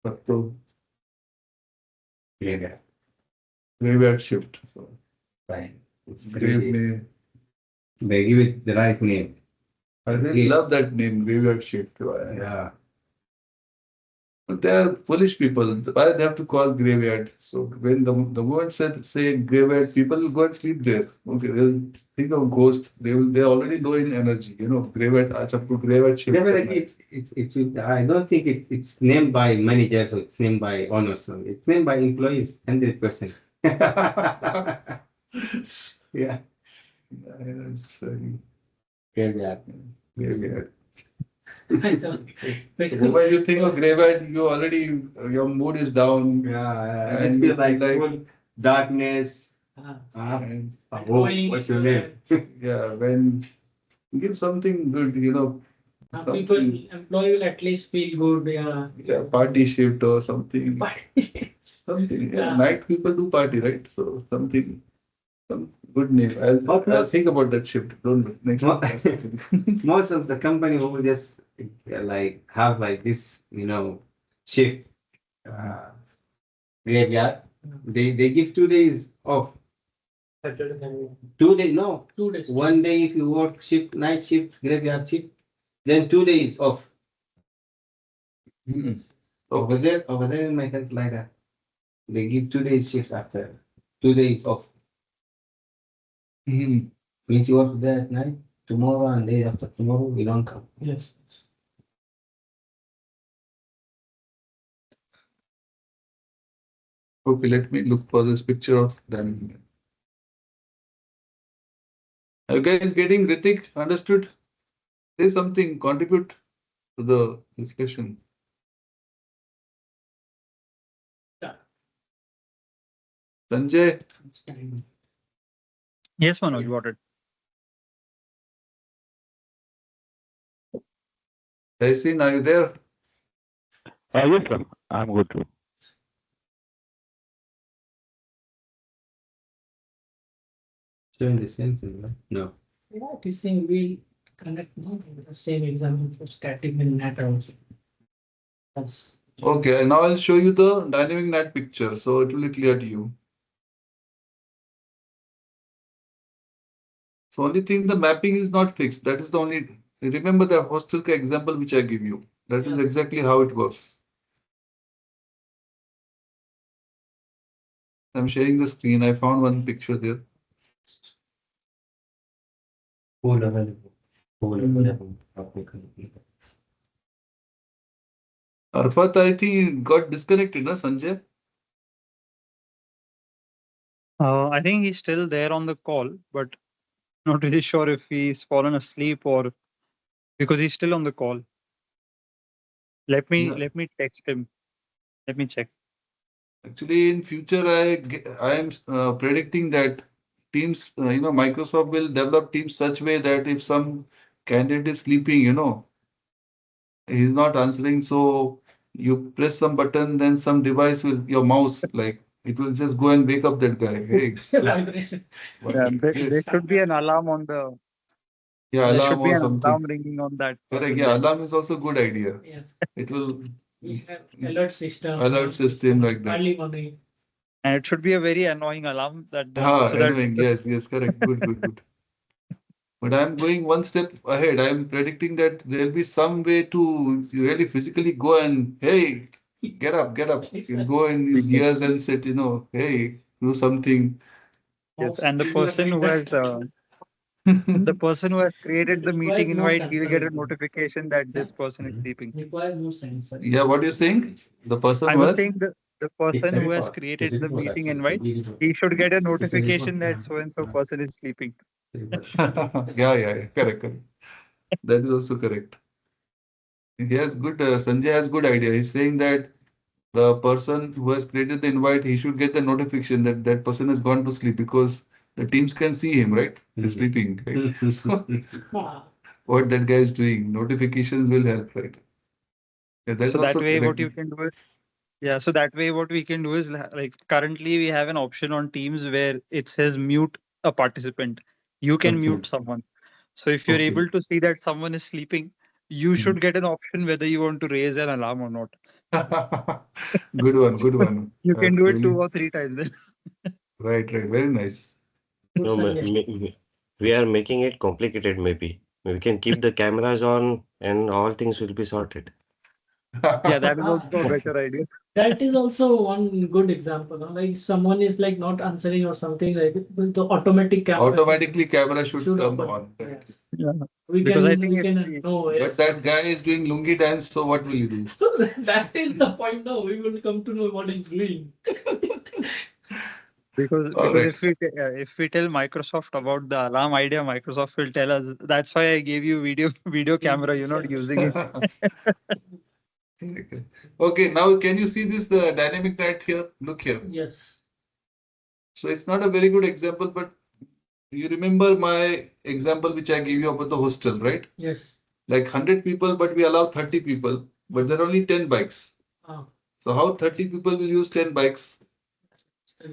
अब तो graveyard. graveyard shift. So Fine. It's grave crazy. में They give it the right name. I really love that name, graveyard shift. Yeah. But they are foolish people. Why they have to call graveyard? So when the moment say graveyard, people will go and sleep there. Okay, they'll think of ghost. They're already low in energy. You know, graveyard. I have to graveyard shift. Definitely, I don't think it's named by managers or it's named by owners. It's named by employees, 100%. Yeah. Graveyard. Graveyard. So when you think of graveyard, you already your mood is down. Yeah, And it's feel like like- full darkness. And What's your name? yeah, when give something good, you know, People, something, employee will at least feel good. Yeah. party shift or something. But Something. Yeah. Night people do party, right? So some good name. I'll think about that shift. Don't worry. Next What- time. Most of the company who just like have like this, shift graveyard. They give 2 days off. Saturday, 2 days, no. 2 days. One day if you work shift, night shift, graveyard shift, then 2 days off. Hmm. Over there in my country like that. They give 2 days shifts after 2 days off. Hmm. Means you work there at night, tomorrow and day after tomorrow you don't come. Yes. Okay, let me look for this picture of dynamic. Are you guys getting Ritik? Understood? Say something, contribute to the discussion. Sanjay, Yes, Manoj, got it. Taisin, are you there? Yes, sir. I'm good too. Showing the same thing, right? No. Yeah, this thing we connect the same example for static and net also. That's Okay, now I'll show you the dynamic net picture, so it will be clear to you. So only thing, the mapping is not fixed. That is the only. Remember the hostel example which I give you. That is Yeah. exactly how it works. I'm sharing the screen. I found one picture there. Whole available. Whole available. Public. Arfat, I think he got disconnected, na Sanjay? I think he's still there on the call, but not really sure if he's fallen asleep or because he's still on the call. Yeah. Let me text him. Let me check. Actually, in future, I am predicting that teams, Microsoft will develop teams such way that if some candidate is sleeping, he's not answering, so you press some button, then some device with your mouse, like it will just go and wake up that guy. Hey, vibration. Yeah, there yes, should be an alarm on the. yeah, There alarm should be or an something. alarm ringing on that Correct. person Yeah, there, alarm is also good idea. Yeah. It will We have alert system. alert system like that. Early morning. and it should be a very annoying alarm that Ah, so that annoying. Yes, yes, correct. Good, good, good. But I'm going one step ahead. I'm predicting that there'll be some way to really physically go and, hey, get up. You go in these gears and sit, hey, do something. yes, and the Yeah, person who has created the Requires meeting more invite, he'll sensor. get a notification that this person is Mhm. sleeping. Requires more sensor. what are you saying? The person I was was? saying the It's person who has report. It's created a the report meeting actually. It's a invite, report. he should get a It's a report. notification that so and so person is sleeping. Yeah, correct, correct. That is also correct. He has good, Sanjay has good idea. He's saying that the person who has created the invite, he should get the notification that that person has gone to sleep because the teams can see him, right? He's sleeping, right? So Ah, what that guy is doing, notifications will help, right? Yeah, that's So that also way, what correct. you can do is yeah. So that way, what we can do is like currently we have an option on Teams where it says mute a participant. You can Okay. mute someone. So if you're Okay. able to see that someone is sleeping, you Mhm. should get an option whether you want to raise an alarm or not. Good one, good But one. you can do it Really, 2 or 3 times. right, very nice. good No, suggestion. we are making it complicated, maybe. We can keep the cameras on and all things will be sorted. Yeah, that is Ah, also a better idea. that is also one good example. No? Like someone is like not answering or something like it, but the automatic camera Automatically, camera should should come open. on. Right? Yes. Yeah, We because I can think we if can we, know. But Yes. that guy is doing lungi dance, so what will you do? That is the point. Now we will come to know what he's doing. All because right. if we tell Microsoft about the alarm idea, Microsoft will tell us that's why I gave you video camera. You're not using it. Okay, now can you see this the dynamic net here? Look here. Yes. So it's not a very good example, but you remember my example which I gave you about the hostel, right? Yes. Like 100 people, but we allow 30 people, but there are only 10 bikes. Ah. So how 30 people will use 10 bikes?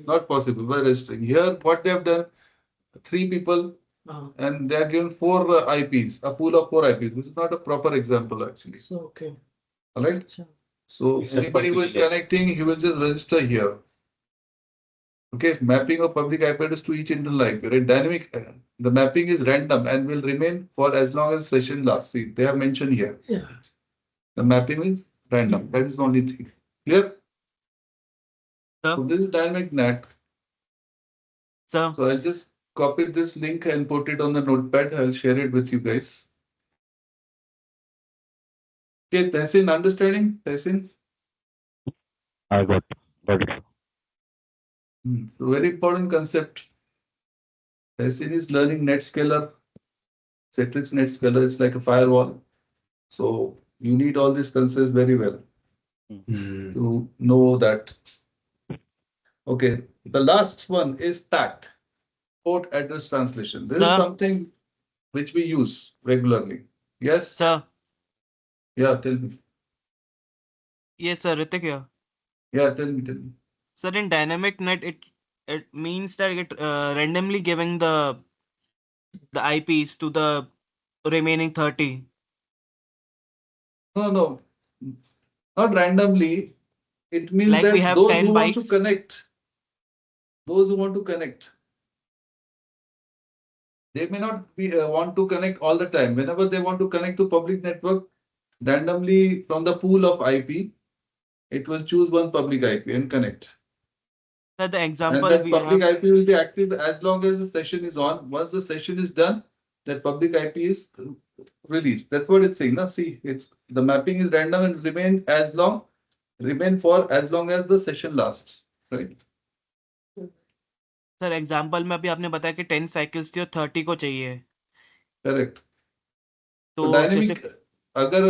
Not possible by registering. Here, what they have done, 3 people, Ah. and they are given 4 IPs, a pool of 4 IPs. This is not a proper example actually. So okay. All right. Sure. So It's a anybody who is possibility. connecting, he will just register here. Okay, mapping of public IP address to each internal IP, right? Dynamic, the mapping is random and will remain for as long as session lasts. See, they have mentioned here. Yeah. The mapping is random. That is the only thing. Clear? Sir, So this is dynamic NAT. sir, So I'll just copy this link and put it on the notepad. I'll share it with you guys. Okay, Tehsin, understanding? Tehsin? I got it. So very important concept. Tehsin is learning NetScaler, Citrix NetScaler. It's like a firewall. So you need all these concepts very well Mm. to know that. Okay. The last one is PAT, port address translation. This is Sir, something which we use regularly. Yes? sir. Yeah, tell me. Yes, sir. Ritik here. Yeah, tell me. Sir, in dynamic net, it means that it randomly giving the IPs to the remaining 30. No, not randomly. It means Like we that have those who 10 want to bikes. connect, those who want to connect, they may not want to connect all the time. Whenever they want to connect to public network, randomly from the pool of IP, it will choose one public IP and connect. Sir, the And example that we public have. IP will be active as long as the session is on. Once the session is done, that public IP is released. That's what it's saying. Now, see, it's the mapping is random and remain for as long as the session lasts. Right? Sir example में अभी आपने बताया कि 10 cycles थी और 30 को चाहिए Correct. तो तो जैसे डायनेमिक अगर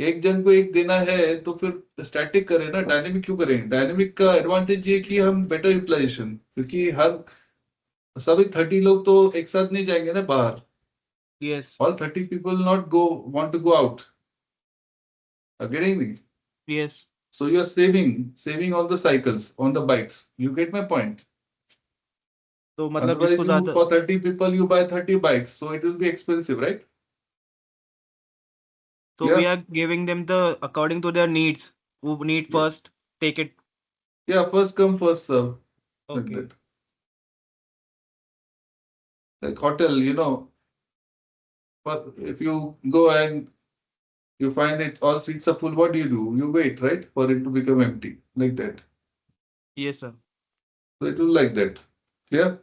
एक जन को एक देना है तो फिर स्टैटिक करें ना, डायनेमिक क्यों करें? डायनेमिक का एडवांटेज ये कि हम बेटर यूटिलाइजेशन, क्योंकि हर सभी 30 लोग तो एक साथ नहीं जाएंगे ना बाहर. Yes All 30 people not want to go out. Are getting me? Yes So you are saving all the cycles on the bikes. You get my point? तो मतलब Otherwise, जिसको you ज्यादा for 30 people you buy 30 bikes, so it will be expensive, right? so we Yeah, are giving them the according to their needs who need yeah, first take it yeah. First come, first serve, like okay that. Like hotel, but if you go and you find it all seats are full, what do? You wait, right, for it to become empty, like that. yes sir So it will like that. Yeah.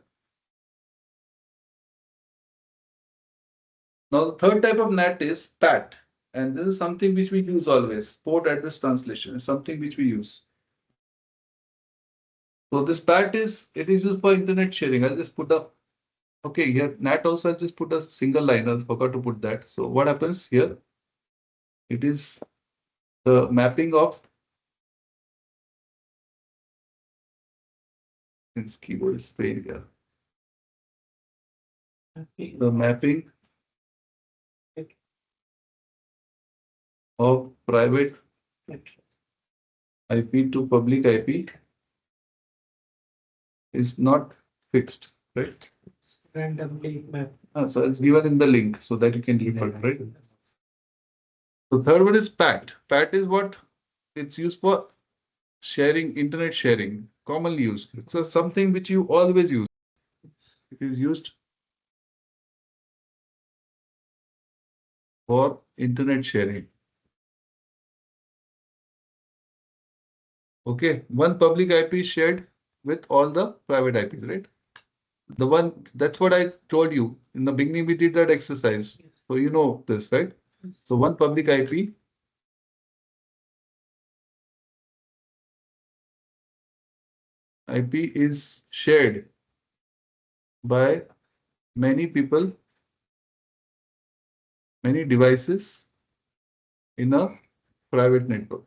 Now the third type of NAT is PAT, and this is something which we use always. Port address translation is something which we use. So this PAT it is used for internet sharing. I'll just put up. Okay, here NAT also I just put a single line. I forgot to put that. So what happens here? It is the mapping of this keyboard is failed here. The mapping of private IP to public IP is not fixed, right? Randomly map. So it's given in the link so that you can refer, right? The third one is PAT. PAT is what it's used for sharing, internet sharing, commonly used. It's something which you always use. It is used for internet sharing. Okay, one public IP is shared with all the private IPs, right? The one that's what I told you in the beginning. We did that exercise, so you know this, right? So one public IP is shared by many people, many devices in a private network.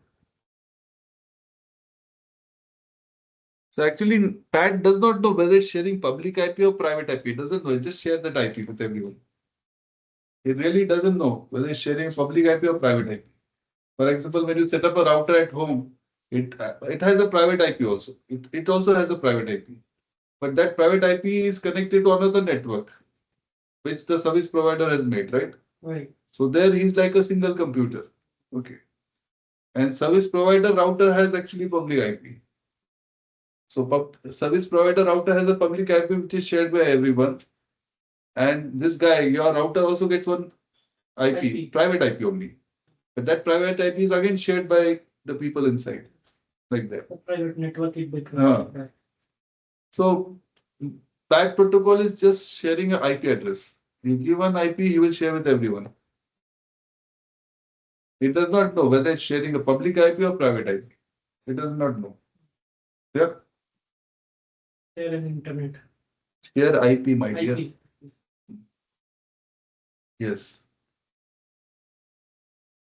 So actually, Pat does not know whether it's sharing public IP or private IP. It doesn't know. It just share that IP with everyone. It really doesn't know whether it's sharing public IP or private IP. For example, when you set up a router at home, it has a private IP also. It also has a private IP. But that private IP is connected to another network, which the service provider has made, right? Right. So there he's like a single computer. Okay. And service provider router has actually public IP. So service provider router has a public IP which is shared by everyone. And this guy, your router also gets one IP, private IP only. But that private IP is again shared by the people inside, like that. The private network it becomes. So that protocol is just sharing an IP address. You give one IP, he will share with everyone. It does not know whether it's sharing a public IP or private IP. It does not know. Yeah. Share an internet. Share IP, my dear. IP. Yes.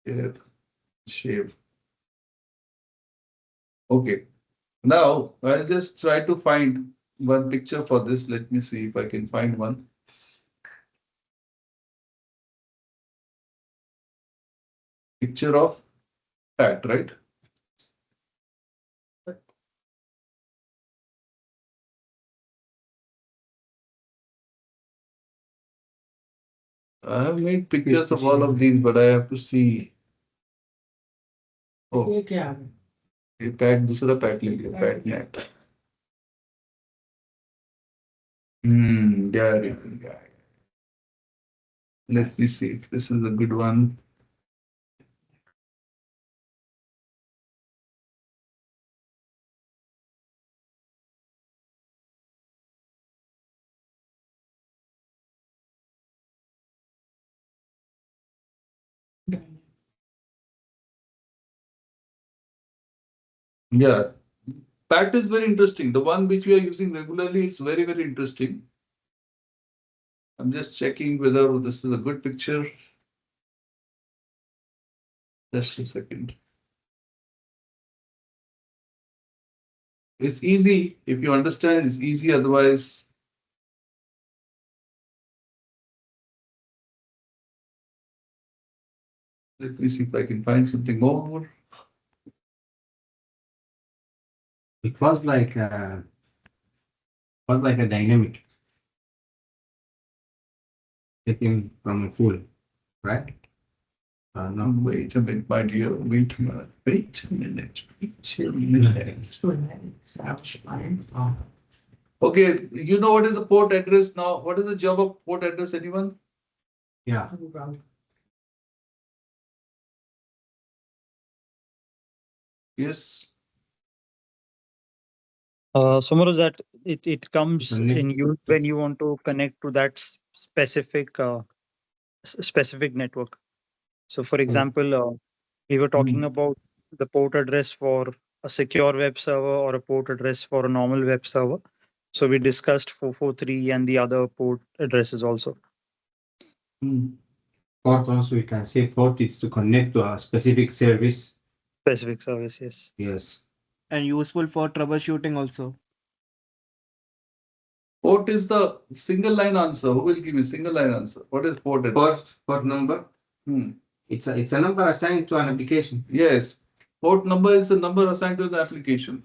Share. Share. Okay. Now, I'll just try to find one picture for this. Let me see if I can find one. Picture of that, right? I have made pictures of all of these, but I have to see. Oh, ये क्या है? ये pad दूसरा pad ले लिया pad net. Yeah. Let me see if this is a good one. Yeah, PAT is very interesting. The one which we are using regularly is very, very interesting. I'm just checking whether this is a good picture. Just a second. It's easy. If you understand, it's easy. Otherwise, let me see if I can find something more. It was like a dynamic taken from a pool, right? No. Wait a minute, my dear. Wait a minute. Wait a minute. Wait a minute. Okay, you know what is the port address now? What is the job of port address, anyone? Yeah. Yes. Sumaru, that it comes Connect. in use when you want to connect to that specific specific network. So, for example, we were talking about the port address for a secure web server or a port address for a normal web server. So we discussed 443 and the other port addresses also. Port also, we can say port is to connect to a specific service. Specific service, yes. Yes. And useful for troubleshooting also. Port is the single line answer. Who will give me single line answer? What is port address? Port number. It's a number assigned to an application. Yes. Port number is a number assigned to the application.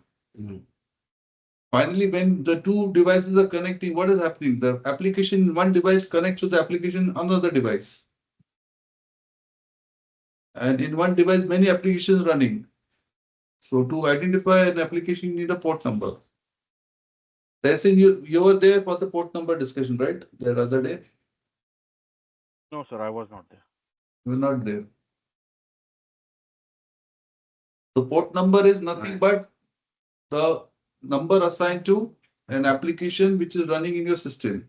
Finally, when the two devices are connecting, what is happening? The application in one device connects to the application on another device. And in one device, many applications running. So to identify an application, you need a port number. Tessin, you were there for the port number discussion, right? The other day? No, sir, I was not there. You were not there. The port number is nothing but the number assigned to an application which is running in your system.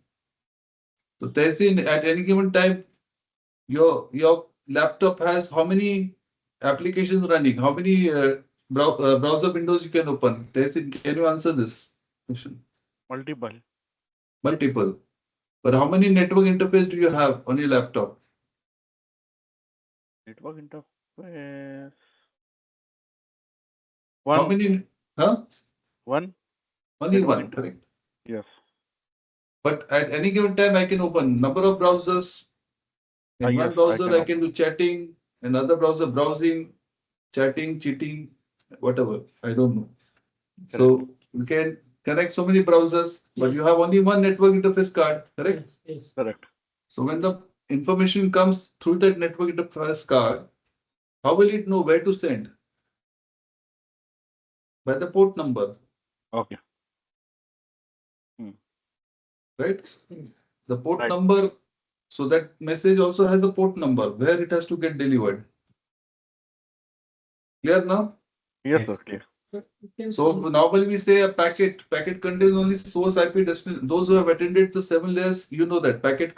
So Tessin, at any given time, your laptop has how many applications running? How many browser windows you can open? Tessin, can you answer this question? Multiple. Multiple. But how many network interface do you have on your laptop? Network interface. How One. many? Huh? One. Only Network one, correct. Yes. But at any given time, I can open number of browsers. In one Yes, I browser, can I can do chatting. Another browser, browsing, chatting, cheating, whatever. I don't know. So you can connect so many browsers, but you have only one network interface card, correct? Yes. Correct. So when the information comes through that network interface card, how will it know where to send? By the port number, Okay. right? The port Right. number, so that message also has a port number where it has to get delivered. Clear now? Yes, sir. Clear. So normally we say a packet contains only source IP destination. Those who have attended the 7 layers, you know that packet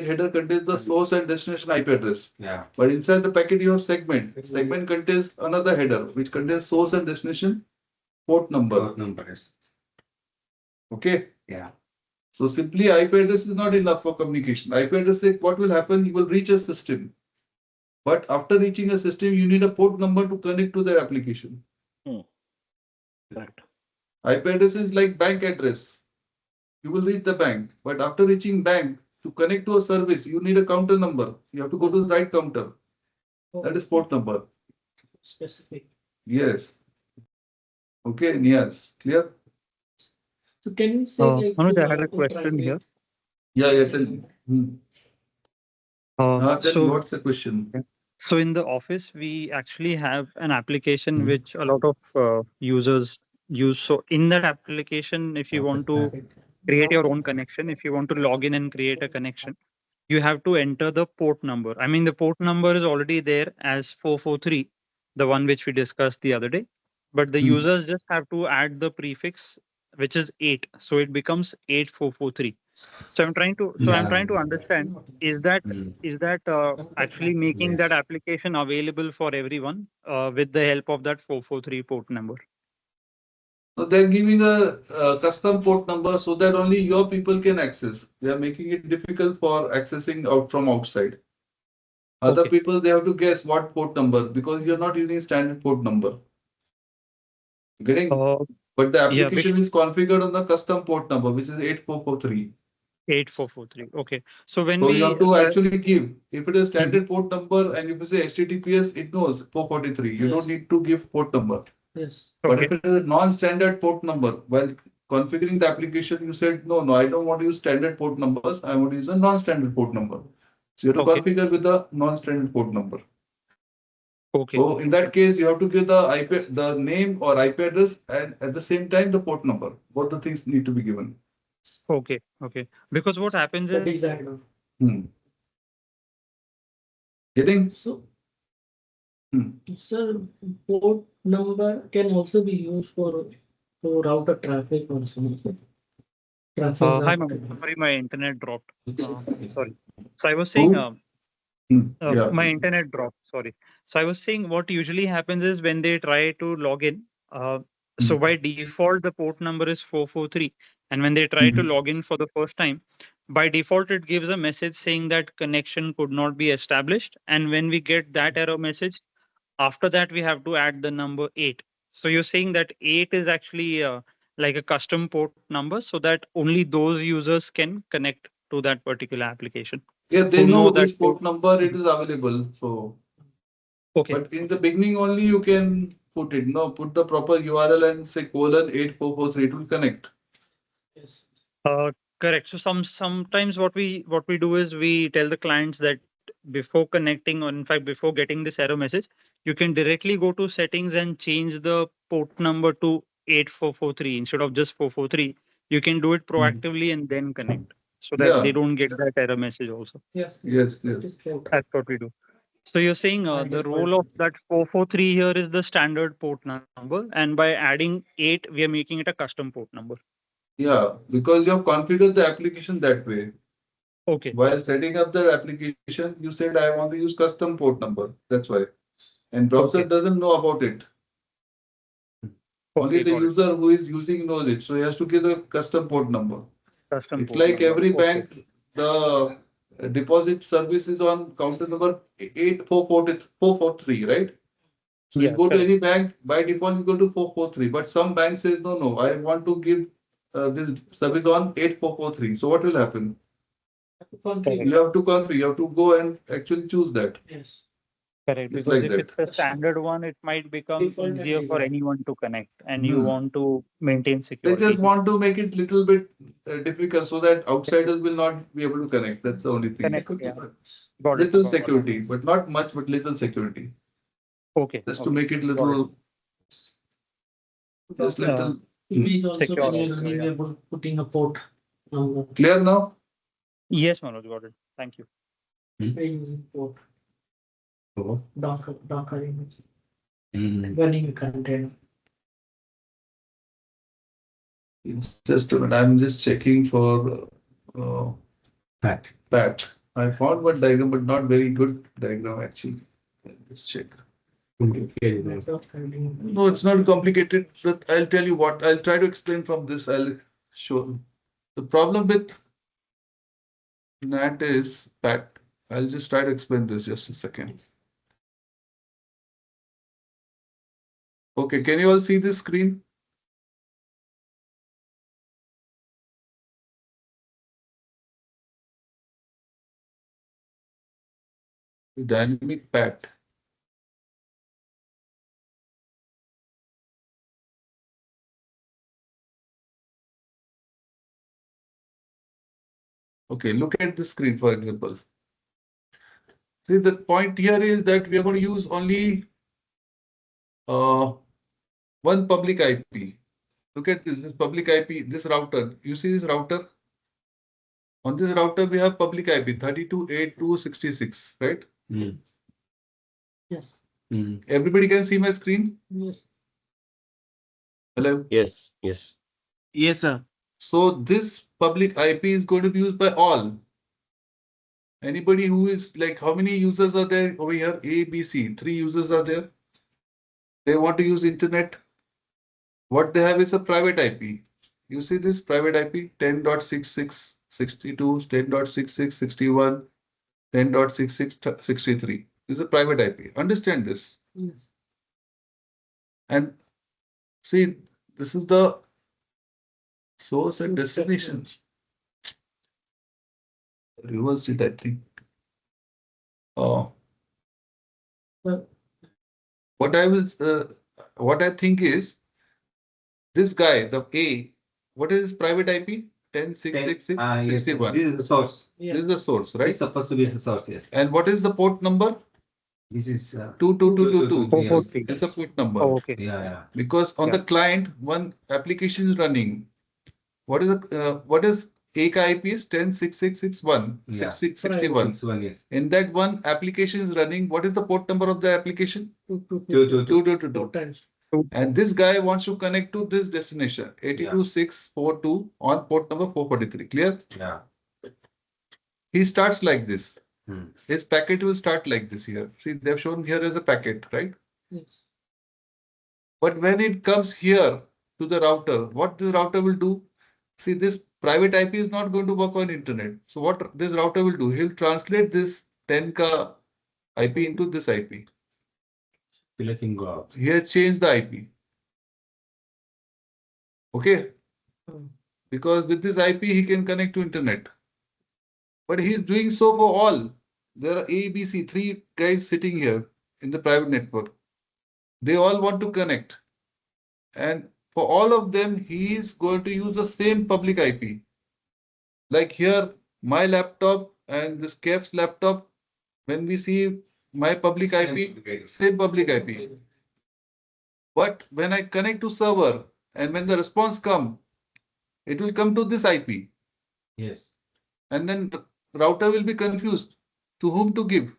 header contains the source and destination IP address. Yeah. But inside the packet you have segment. Segment contains another header which contains source and destination port number. Port numbers. Okay. Yeah. So simply IP address is not enough for communication. IP address, what will happen? You will reach a system. But after reaching a system, you need a port number to connect to the application. Right. IP address is like bank address. You will reach the bank, but after reaching bank, to connect to a service, you need a counter number. You have to go to the right counter. That is port number. Specific. Yes. Okay, yes. Clear? So can you say like Manoj, I to had a question traffic? here. Yeah, tell me. Tell me, So what's the question? So in the office, we actually have an application Hmm. which a lot of users use. So in that application, if you want to create your own connection, if you want to log in and create a connection, you have to enter the port number. I mean, the port number is already there as 443, the one which we discussed the other day. But the Hmm. users just have to add the prefix, which is 8. So it becomes 8443. So I'm trying to understand, is that actually making that Yes. application available for everyone with the help of that 443 port number? So they're giving a custom port number so that only your people can access. They are making it difficult for accessing out from outside. Other Okay. people, they have to guess what port number because you're not using standard port number. Getting? Uh, But the yeah, application is configured on the custom port number, which is 8443. 8443. Okay. So when So you we have to actually give, if it is Mhm. standard port number and if you say HTTPS, it knows 443. You don't Yes. need to give port number. Yes. But Okay. if it is a non-standard port number, while configuring the application, you said, no, I don't want to use standard port numbers. I want to use a non-standard port number. So you have to Okay. configure with the non-standard port number. Okay. So in Okay. that case, you have to give the IP, the name or IP address, and at the same time the port number. Both the things need to be given. Okay. Okay. Because what happens That is, is that. Hmm. Getting? So, Hmm. sir, port number can also be used for to route a traffic or something. Traffic hi, route. Manoj. Sorry, my internet dropped. Sorry. So I was saying, Who? Hmm. Yeah. my internet dropped. Sorry. So I was saying what usually happens is when they try to log in, so Hmm. by default, the port number is 443. And when they try to Mhm. log in for the first time, by default, it gives a message saying that connection could not be established. And when we get that error message, after that, we have to add the number 8. So you're saying that 8 is actually like a custom port number so that only those users can connect to that particular application Yeah, who they know know that which port number it is available. So, okay. but in the beginning only you can put it. No, put the proper URL and say colon 8443. It will connect. Yes. Correct. So sometimes what we do is we tell the clients that before connecting, or in fact before getting this error message, you can directly go to settings and change the port number to 8443 instead of just 443. You can do it Hmm. proactively and then connect so that they Yeah. don't get that error message also. Yes. Yes. That Yes. is true. That's what we do. So you're saying By the default. role of that 443 here is the standard port number, and by adding 8, we are making it a custom port number. Yeah, because you have configured the application that way. Okay. While setting up the application, you said I want to use custom port number. That's why. And browser Okay. doesn't know about it. Only Okay. the Got it. user who is using knows it. So he has to give a custom port number. Custom It's port like number. every Okay. bank, the deposit service is on counter number 8443, right? So you Yeah. go to Correct. any bank, by default you go to 443. But some bank says, no, I want to give this service on 8443. So what will happen? Configure. You have to configure, you have to go and actually choose that. Yes. Correct. It's Because like if that. it's a standard one, it might become Default and easier for design. anyone to connect, and you Hmm. want to maintain They just security. want to make it little bit difficult so that outsiders will not be able to connect. That's the only thing. Connect. Security Yeah. purpose. Got it. Little Got it. security, but not much, but little security. Okay. Just to Okay. make it Got it. little, just little. It is also Secure when you're also. running Yeah. about putting a port number. Clear now? Yes, Manoj. Got it. Thank you. Using port. Oh. Docker image. Mm. Running a container. It's just a minute. I'm just checking for Fact. Pat. I found one diagram, but not very good diagram actually. Let's check. Complicated. Network finding. No, it's not complicated, but I'll tell you what. I'll try to explain from this. I'll show. The problem with NAT is Pat. I'll just try to explain this just a second. Okay, can you all see this screen? dynamic pat. Okay, look at the screen, for example. See, the point here is that we are going to use only one public IP. Look at this public IP, this router. You see this router? On this router, we have public IP 32.8.2.66, right? Yes. Everybody can see my screen? Yes. Hello? Yes, yes. Yes, sir. So this public IP is going to be used by all. Anybody who is like, how many users are there over here? A, B, C. 3 users are there. They want to use internet. What they have is a private IP. You see this private IP 10.66.62, 10.66.61, 10.66.63. This is a private IP. Understand this. Yes. And see, this is the source and destination. Reversed it, I think. Well, What I think is this guy, the A, what is his private IP? 10.666.61. This is the source. yeah. This is the source, It's right? supposed to be the source, yes. And what is the port number? This is 22222. 443. It's the port number. Oh, okay. yeah. Because on Yeah. the client, one application is running. What is A ka IP is 10.6661, Yeah. 61. 61, yes. In that one application is running, what is the port number of the application? 222. 222. 4 times. And this guy wants to connect to this destination, 82642 on port number 443. Clear? Yeah. He starts like this. Hmm. His packet will start like this here. See, they've shown here as a packet, right? Yes. But when it comes here to the router, what this router will do? See, this private IP is not going to work on internet. So what this router will do? He'll translate this 10 ka IP into this IP. Let him go out. He has changed the IP. Okay? Hmm. Because with this IP, he can connect to internet. But he's doing so for all. There are A, B, C, 3 guys sitting here in the private network. They all want to connect. And for all of them, he is going to use the same public IP. Like here, my laptop and this Kev's laptop, when we see my public IP, same public IP. But when I connect to server and when the response come, it will come to this IP. Yes. And then the router will be confused to whom to give.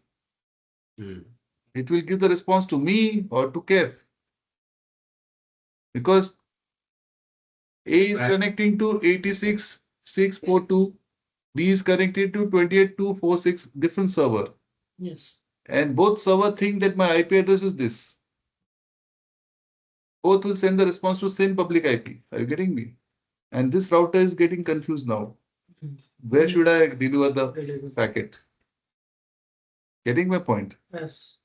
It will give the response to me or to Kev. Because A is connecting to 86.642, B is connected to 28.246 different server. Yes. And both server think that my IP address is this. Both will send the response to same public IP. Are you getting me? And this router is getting confused now. Where should I deliver the packet? Getting my point? Yes.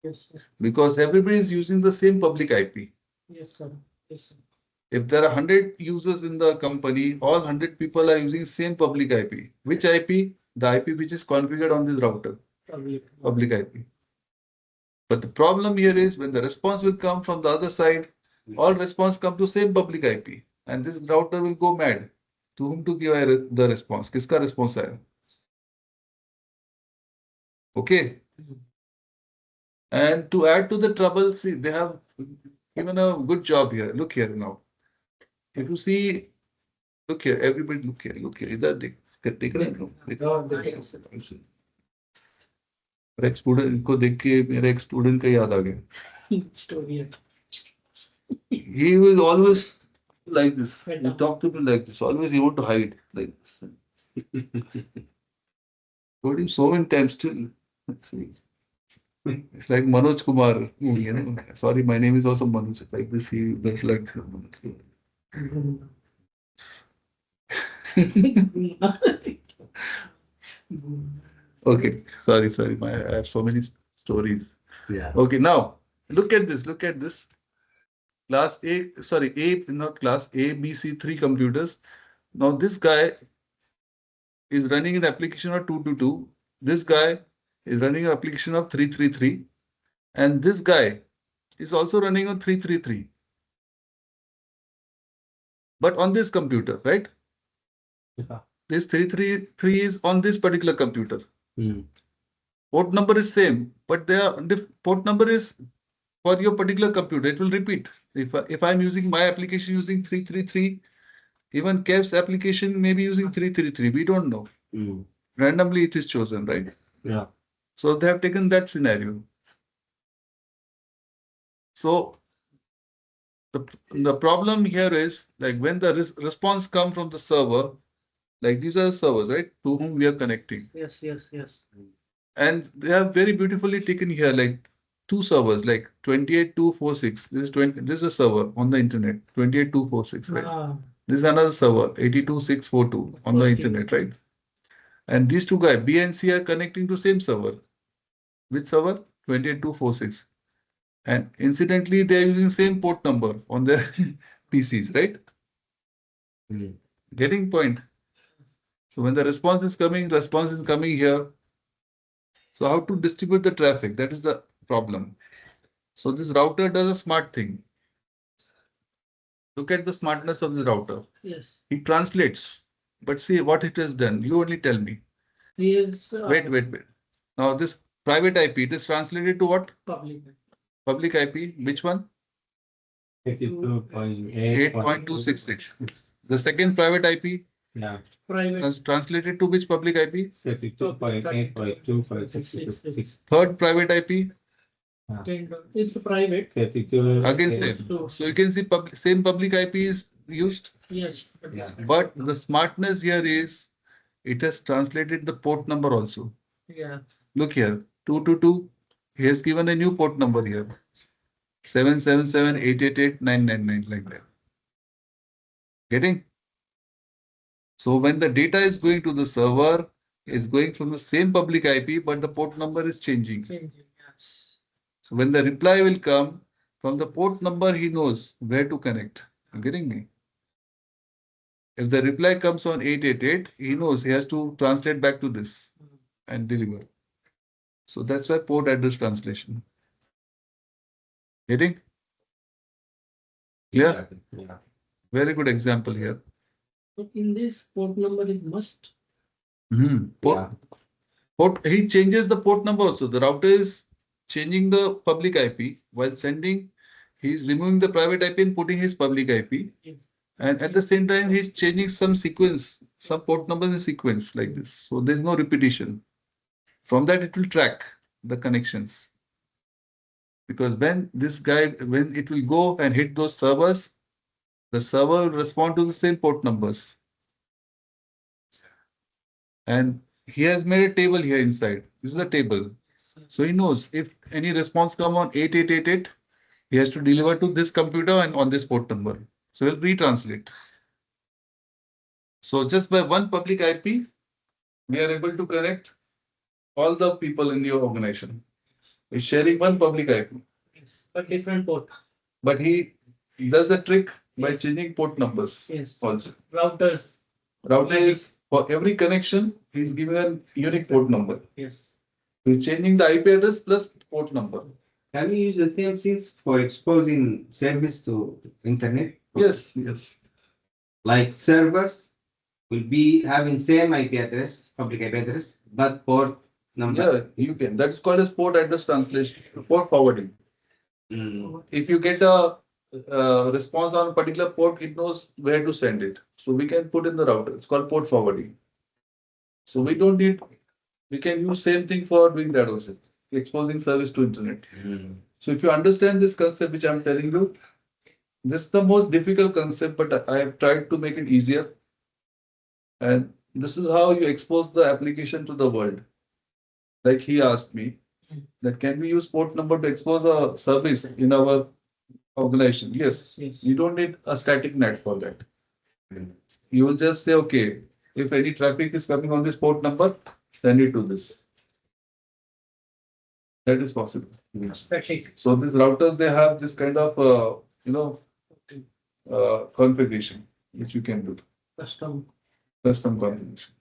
Yes, sir. Because everybody is using the same public IP. Yes, sir. Yes, sir. If there are 100 users in the company, all 100 people are using same public IP. Which IP? The IP which is configured on this router, public IP. But the problem here is when the response will come from the other side, all response come to same public IP. And this router will go mad. To whom to give the response? Kiska response hai? Okay. And to add to the trouble, see, they have given a good job here. Look here now. If you see, look here, everybody look here, look here. इधर देख रहे हैं लोग? मेरा एक student को देख के मेरा एक स्टूडेंट का याद आ गया. Story. He was always like this. He talked to me like this. Always he want to hide like this. Told him so many times still. It's like Manoj Kumar movie, you know. Sorry, my name is also Manoj. Like this, he looks like. Okay, sorry. I have so many stories. Yeah. Okay, now look at this. Class A, sorry, A, not class A, B, C, 3 computers. Now this guy is running an application of 222. This guy is running an application of 333, and this guy is also running on 333, but on this computer, right? Yeah. This 333 is on this particular computer. Mm. Port number is same, but port number is for your particular computer. It will repeat. If I'm using my application using 333, even Kev's application may be using 333. We don't know. Mm. Randomly it is chosen, right? Yeah. So they have taken that scenario. So the problem here is like when the response come from the server, like these are the servers, right? To whom we are connecting. Yes, yes, yes. And they have very beautifully taken here like two servers, like 28246. This is 20, this is a server on the internet, 28246, right? Ah, This is another server, 82642 on the Okay. internet, right? And these two guys, B and C, are connecting to same server. Which server? 28246. And incidentally, they are using same port number on their PCs, right? Mm. Getting point. So when the response is coming here. So how to distribute the traffic? That is the problem. So this router does a smart thing. Look at the smartness of the router. yes. He translates, but see what it has done. You only tell me. He is Wait. Now this private IP, it is translated to what? public. Public IP. Which one? 52.8.266. 8.266. The second private IP Yeah. Private. is translated to which public IP? 32.8.2.66. Third private IP. It's private. 32. Again same. So you can see same public IP is used, Yes. Yeah. but the smartness here is it has translated the port number also. Yeah. Look here, 222. He has given a new port number here. 777-888-999 like that. Getting? So when the data is going to the server, it's going from the same public IP, but the port number is changing. Yes. So when the reply will come from the port number, he knows where to connect. You getting me? If the reply comes on 888, he knows he has to translate back to this and deliver. So that's why port address translation. Getting? Clear? Yeah. Very good example here. So in this port number is must. Port, he changes the port number also. The router is changing the public IP while sending. He's removing the private IP and putting his public IP. And at the same time, he's changing some sequence, some port numbers in sequence like this. So there's no repetition. From that, it will track the connections. Because when it will go and hit those servers, the server will respond to the same port numbers. And he has made a table here inside. This is a table. So he knows if any response come on 8888, he has to deliver to this computer and on this port number. So he'll retranslate. So just by one public IP, we are able to connect all the people in your organization. He's sharing one public IP. Yes. But different port. But he does a trick by changing port numbers. Yes. Also. Routers. Router is for every connection, he's given a unique port number. Yes. He's changing the IP address plus port number. Can we use the same things for exposing service to internet? Yes. Like servers will be having same IP address, public IP address, but port number. Yeah, you can. That is called as port address translation, port forwarding. Mm. If you get a response on a particular port, it knows where to send it. So we can put in the router. It's called port forwarding. So we can use same thing for doing that also, exposing service to internet. Mm. So if you understand this concept, which I'm telling you, this is the most difficult concept, but I have tried to make it easier. And this is how you expose the application to the world. Like he asked me, that can we use port number to expose a service in our organization? Yes. You don't need a static net for that. You will just say, okay, if any traffic is coming on this port number, send it to this. That is possible. Static. So these routers, they have this kind of, configuration, which you can do. Custom. Custom configuration.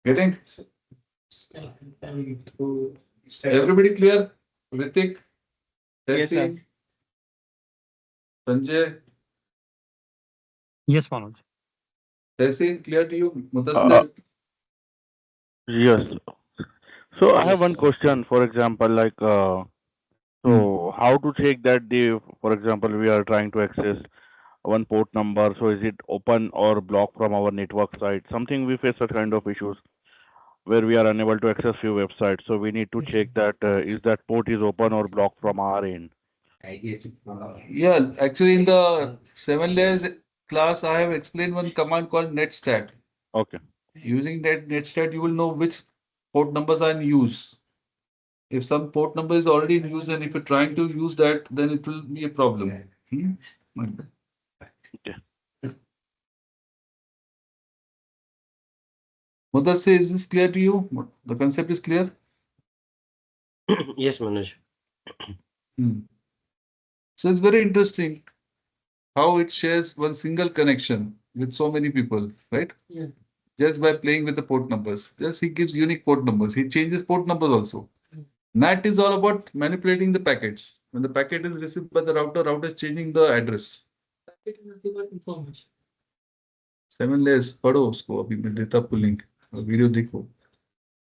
Getting? Everybody clear? Ritik, Yes, sir. Tessie, Sanjay, Yes, Manoj. Tessie, clear to you? Uh, Mudassir? yes. So I have Yes. one question. For example, like, so how to check that for example, we are trying to access one port number. So is it open or blocked from our network side? Something we face such kind of issues where we are unable to access few websites. So we need to check that is that port is open or blocked from our end. Yeah, actually in the 7 layers class, I have explained one command called netstat. Okay. Using that netstat, you will know which port numbers are in use. If some port number is already in use and if you're trying to use that, then it will be a problem. Hmm? Okay. Mudassir, is this clear to you? The concept is clear? Yes, Manoj. Hmm. So it's very interesting how it shares one single connection with so many people, right? Yeah. Just by playing with the port numbers. Just he gives unique port numbers. He changes port numbers also. NAT is all about manipulating the packets. When the packet is received by the router is changing the address. Packet is nothing but information. 7 layers पढ़ो उसको अभी मैं देता आपको link video देखो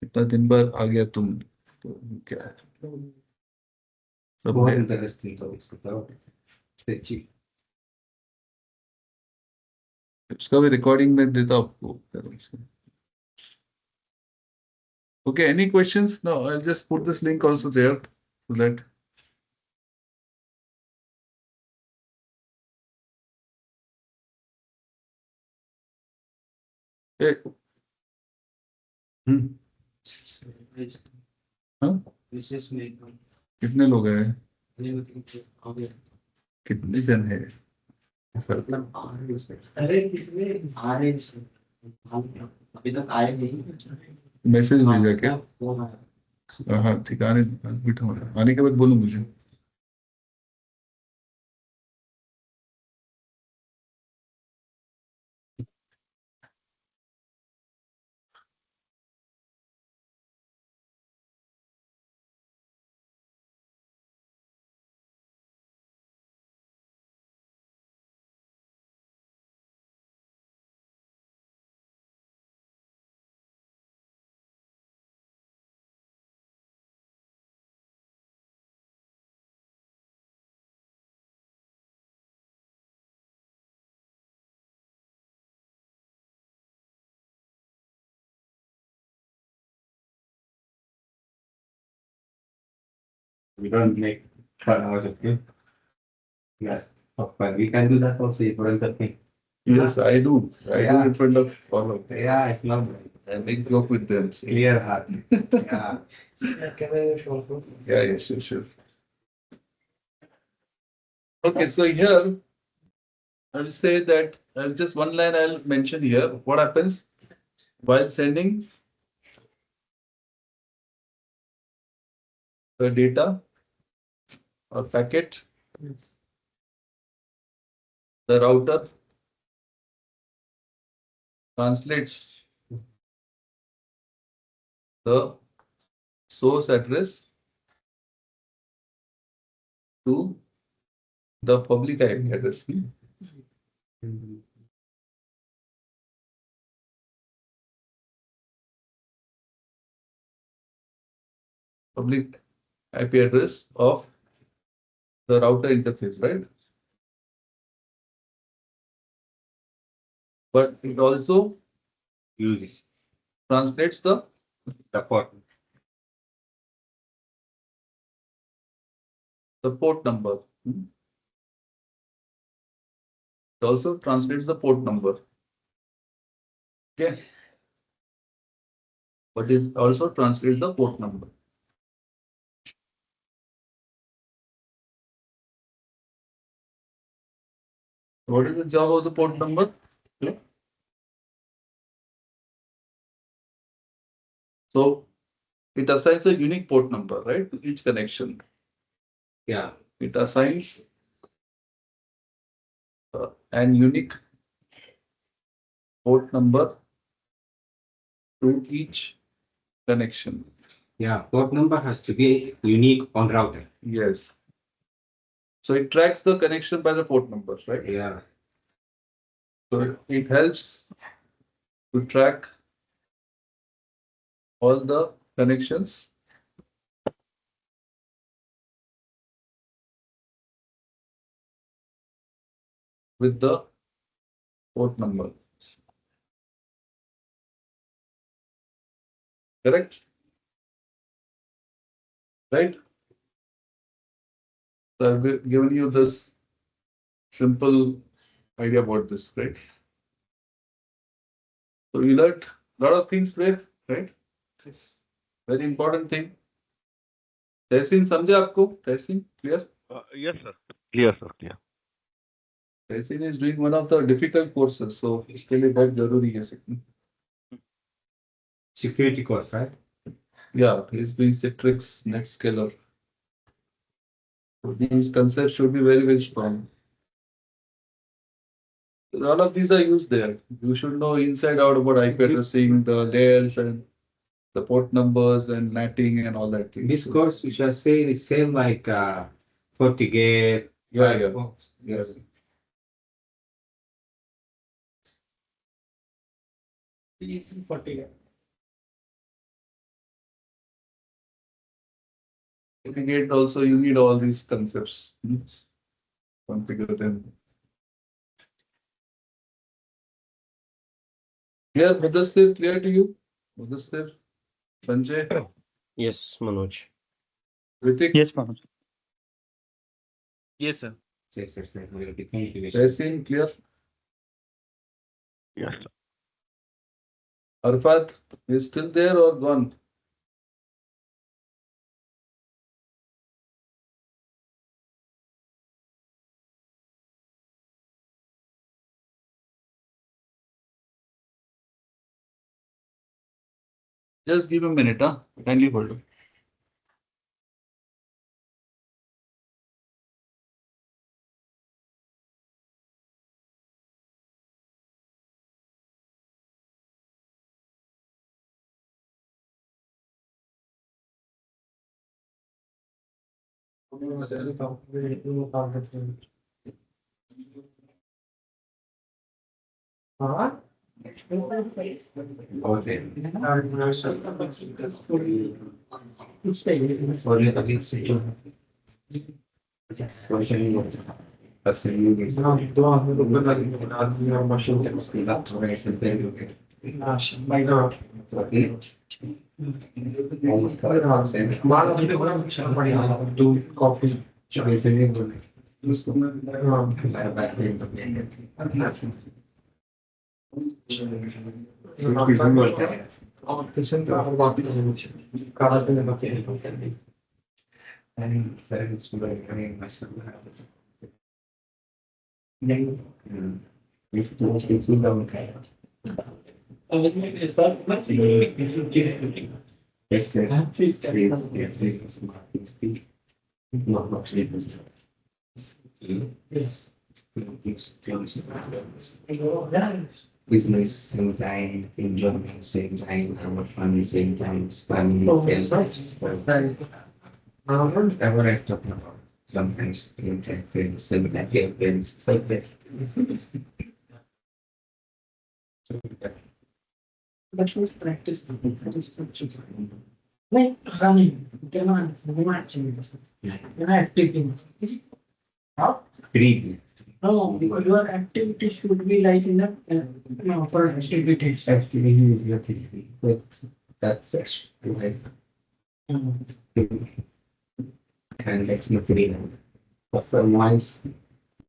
इतना दिन भर आ गया तुम तो क्या है सब बहुत है इंटरेस्टिंग टॉपिक सच्ची उसका भी रिकॉर्डिंग में देता आपको okay any questions no I'll just put this link also there so that hey, hmm, हाँ? कितने लोग हैं कितने जन है अभी तक आए नहीं मैसेज भेजा क्या हाँ ठीक आने बिठा आने के बाद बोलो मुझे we don't make fun out of it yes but we can do that also in front of me yes I do Yeah. in front of all of them yeah it's not I make joke with them clear heart yeah yeah yes sure okay so here I'll say that just one line I'll mention here. What happens while sending the data or packet, the router translates the source address to the public IP address. Public IP address of the router interface, right? But it also use translates the port port number. It also translates the port number. Okay. But it also translates the port number. What is the job of the port number? So it assigns a unique port number, right, to each connection. yeah It assigns an unique port number to each connection. Yeah, port number has to be unique on router. Yes. So it tracks the connection by the port number, right? Yeah. So it helps to track all the connections with the port number. Correct? Right? So I've given you this simple idea about this, right? So you learned a lot of things today, right? Yes. Very important thing. तहसीन समझे आपको? तहसीन clear? Yes, sir. Clear, sir. Clear. Tehseen is doing one of the difficult courses, so इसके लिए बहुत जरूरी है सीखना. Security course, right? Yeah, he's doing Citrix NetScaler. So these concepts should be very, very strong. So all of these are used there. You should know inside out about IP addressing, the layers and the port numbers and NATing and all that. This course which I saying is same like FortiGate. Yeah, yeah. Firefox. Yes. Gate also you need all these concepts. Configure them. Clear, Mudassir, clear to you? Mudassir, Sanjay, Yes, Manoj. Ritik, Yes, Manoj. Yes, sir. Yes, will be configuration. Tehsin, clear? Yes, sir. Arfat is still there or gone? Just give a minute, huh? Kindly hold on. Coffee. Yes. Business same time, enjoyment same time, our family same time, family same time. Whatever I'm talking about. Sometimes you can friends, sometimes you have friends, so that. That was practice. That is structure. Like running, cannot matching. Activity. How? Breathe. No, your activity should be like in a for activity. Actually, he is your therapy, but that's actually like. And that's not freedom. For someone,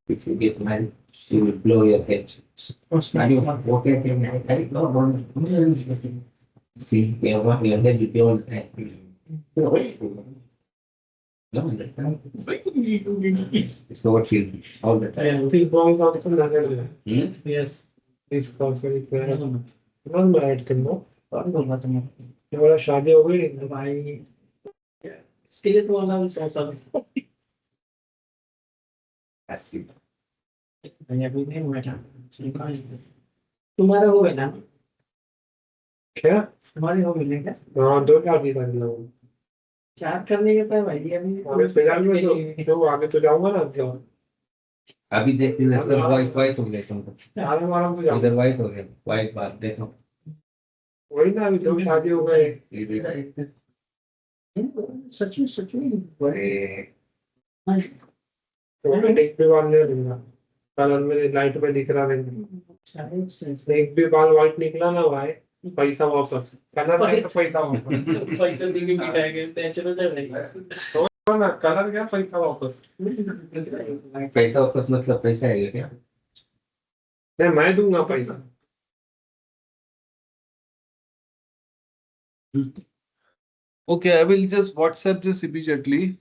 if you get mad, she will blow your head. I don't want to walk at him. I don't want to. See, you want your head, you don't act. No, it's not feel all the time. Yes. This very clear. Not bad thing, no? तुम्हारा शादी हो गई भाई state वाला भी सब That's it. अभी नहीं हुआ था तुम्हारा हो गया ना क्या हमारे हो मिलने का? हाँ, 2 शादी कर लो। 4 करने के बाद भाई अभी फिलहाल में तो आगे तो जाऊंगा ना तो अभी देख इधर वाइट वाइट हो गया तुमको, आगे वाला को जाऊंगा। इधर वाइट हो गया, वाइट बात देखो वही ना, अभी 2 शादी हो गए। इधर। सच में अरे तो मैं एक भी बाल नहीं दूंगा। कलर मेरे लाइट में दिख रहा नहीं, एक भी बाल व्हाइट निकला ना भाई, पैसा वापस। कलर नहीं तो पैसा वापस। पैसा देंगे मिटाएंगे, नेचुरल है भाई। तो ना कलर क्या, पैसा वापस। पैसा वापस मतलब पैसा है क्या? नहीं, मैं दूंगा पैसा। Okay, I will just WhatsApp this immediately.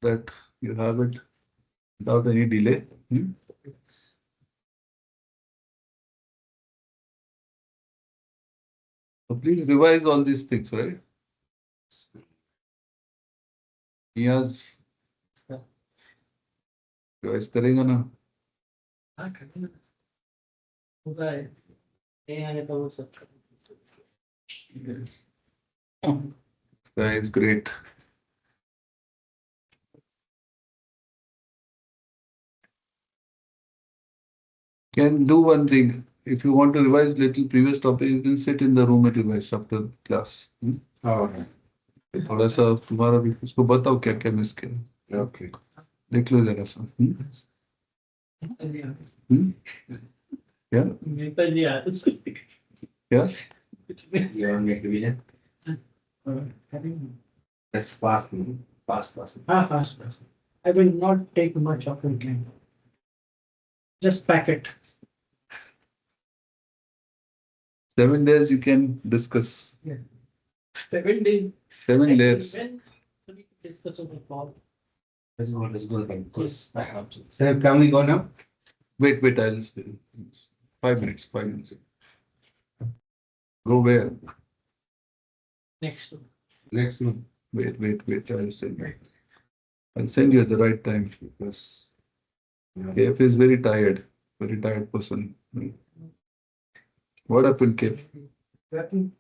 That you have it without any delay. So please revise all these things, right? Yes. Revise करेगा ना? हाँ, करना होगा है। नहीं आने तो वो सब Yes. That is great. Can do one thing. If you want to revise little previous topic, you can sit in the room and revise after class. हाँ थोड़ा सा तुम्हारा भी उसको बताओ क्या क्या मिस किया, ओके लिख लो जरा सा. क्या नेताजी यार क्या you want me to be there? Yes, fast fast. fast. I will not take much of your time. Just pack it. 7 days you can discuss. 7 days. 7 layers. When we discuss on the call. Let's go then, because I have to. Sir, can we go now? Wait, I'll 5 minutes, 5 minutes. Go where? Next one. Next one. Wait, I'll send you at the right time because KF is very tired person. What happened, KF? Nothing.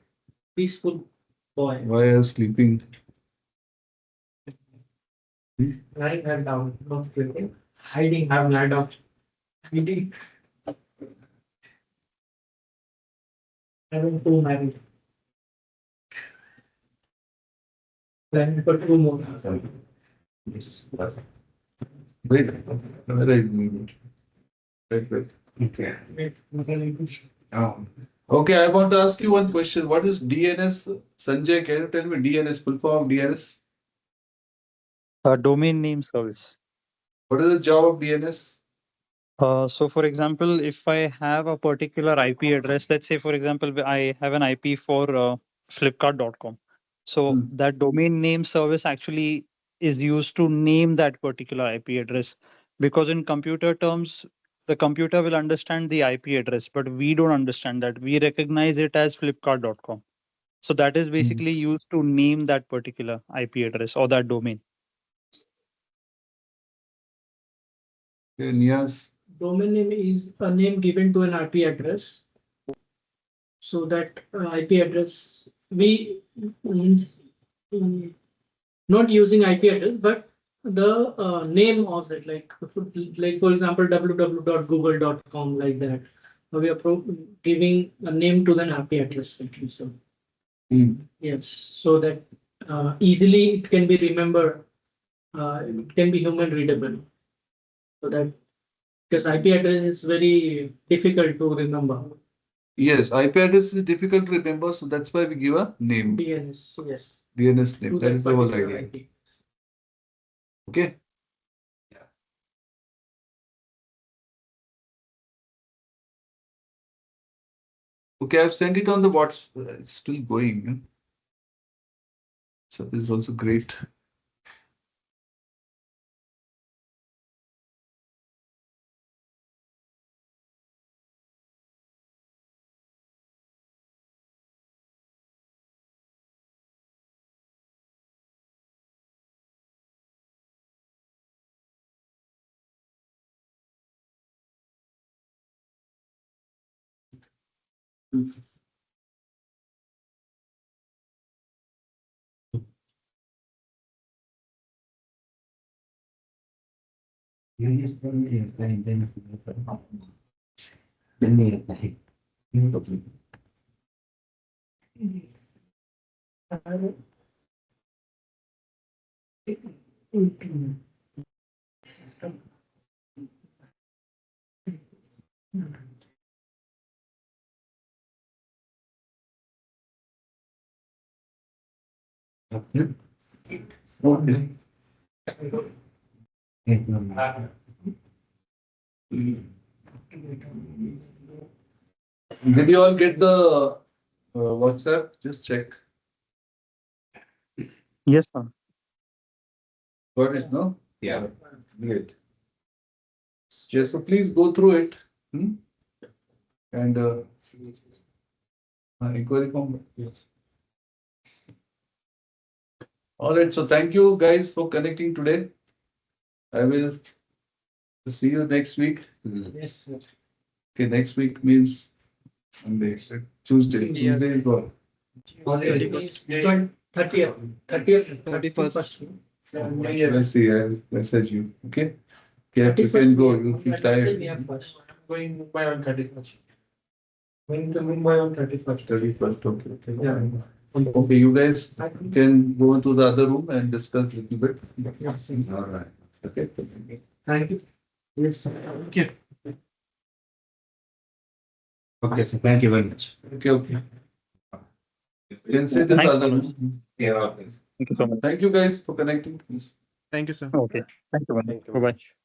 Peaceful boy. Why are you sleeping? Lying her down, not sleeping. Hiding her lie down. Hiding. Having 2 married. Planning for 2 more. Yes. Wait, where are you? Wait. Okay. Wait. Oh. Okay, I want to ask you one question. What is DNS? Sanjay, can you tell me DNS, full form of DNS? Domain name service. What is the job of DNS? So for example, if I have a particular IP address, let's say for example, I have an IP for flipkart.com. So that domain name service actually is used to name that particular IP address, because in computer terms, the computer will understand the IP address, but we don't understand that. We recognize it as flipkart.com. So that is basically used to name that particular IP address or that domain. Okay, Niaz. Domain name is a name given to an IP address. So that IP address, we not using IP address, but the name of it, like for example, www.google.com, like that. We are giving a name to the IP address. So, yes, so that easily it can be remembered. It can be human readable. So that because IP address is very difficult to remember. Yes, IP address is difficult to remember, so that's why we give a name. DNS, yes. DNS name. To That is the whole particular idea. IP. Okay. Okay, I've sent it on the WhatsApp. It's still going. So this is also great. You just don't need time, then we apply. Okay. Did you all get the WhatsApp? Just check. Yes, ma'am. Got it, no? Yeah. Great. So please go through it. And inquiry form. Yes. All right. So thank you guys for connecting today. I will see you next week. Yes, sir. Okay, next week means Monday, Tuesday. Yeah. Tuesday is what? 30th, 30th, 31st. Let's see. I'll message you. Okay. Okay, you can go. You'll feel tired. Going Mumbai on 31st. Going to Mumbai on 31st. 31st. Okay. Okay. Yeah. Okay, you guys can go into the other room and discuss a little bit. Yes. All right. Okay. Thank you. Yes, sir. Okay. Okay, so thank you very much. Okay. Okay. You can say this Thanks, other Manoj. room. Yeah. Thank you so much. Thank you guys for connecting. Please. Thank you, sir. Okay. Thank you, Manoj. Thank you. Bye-bye.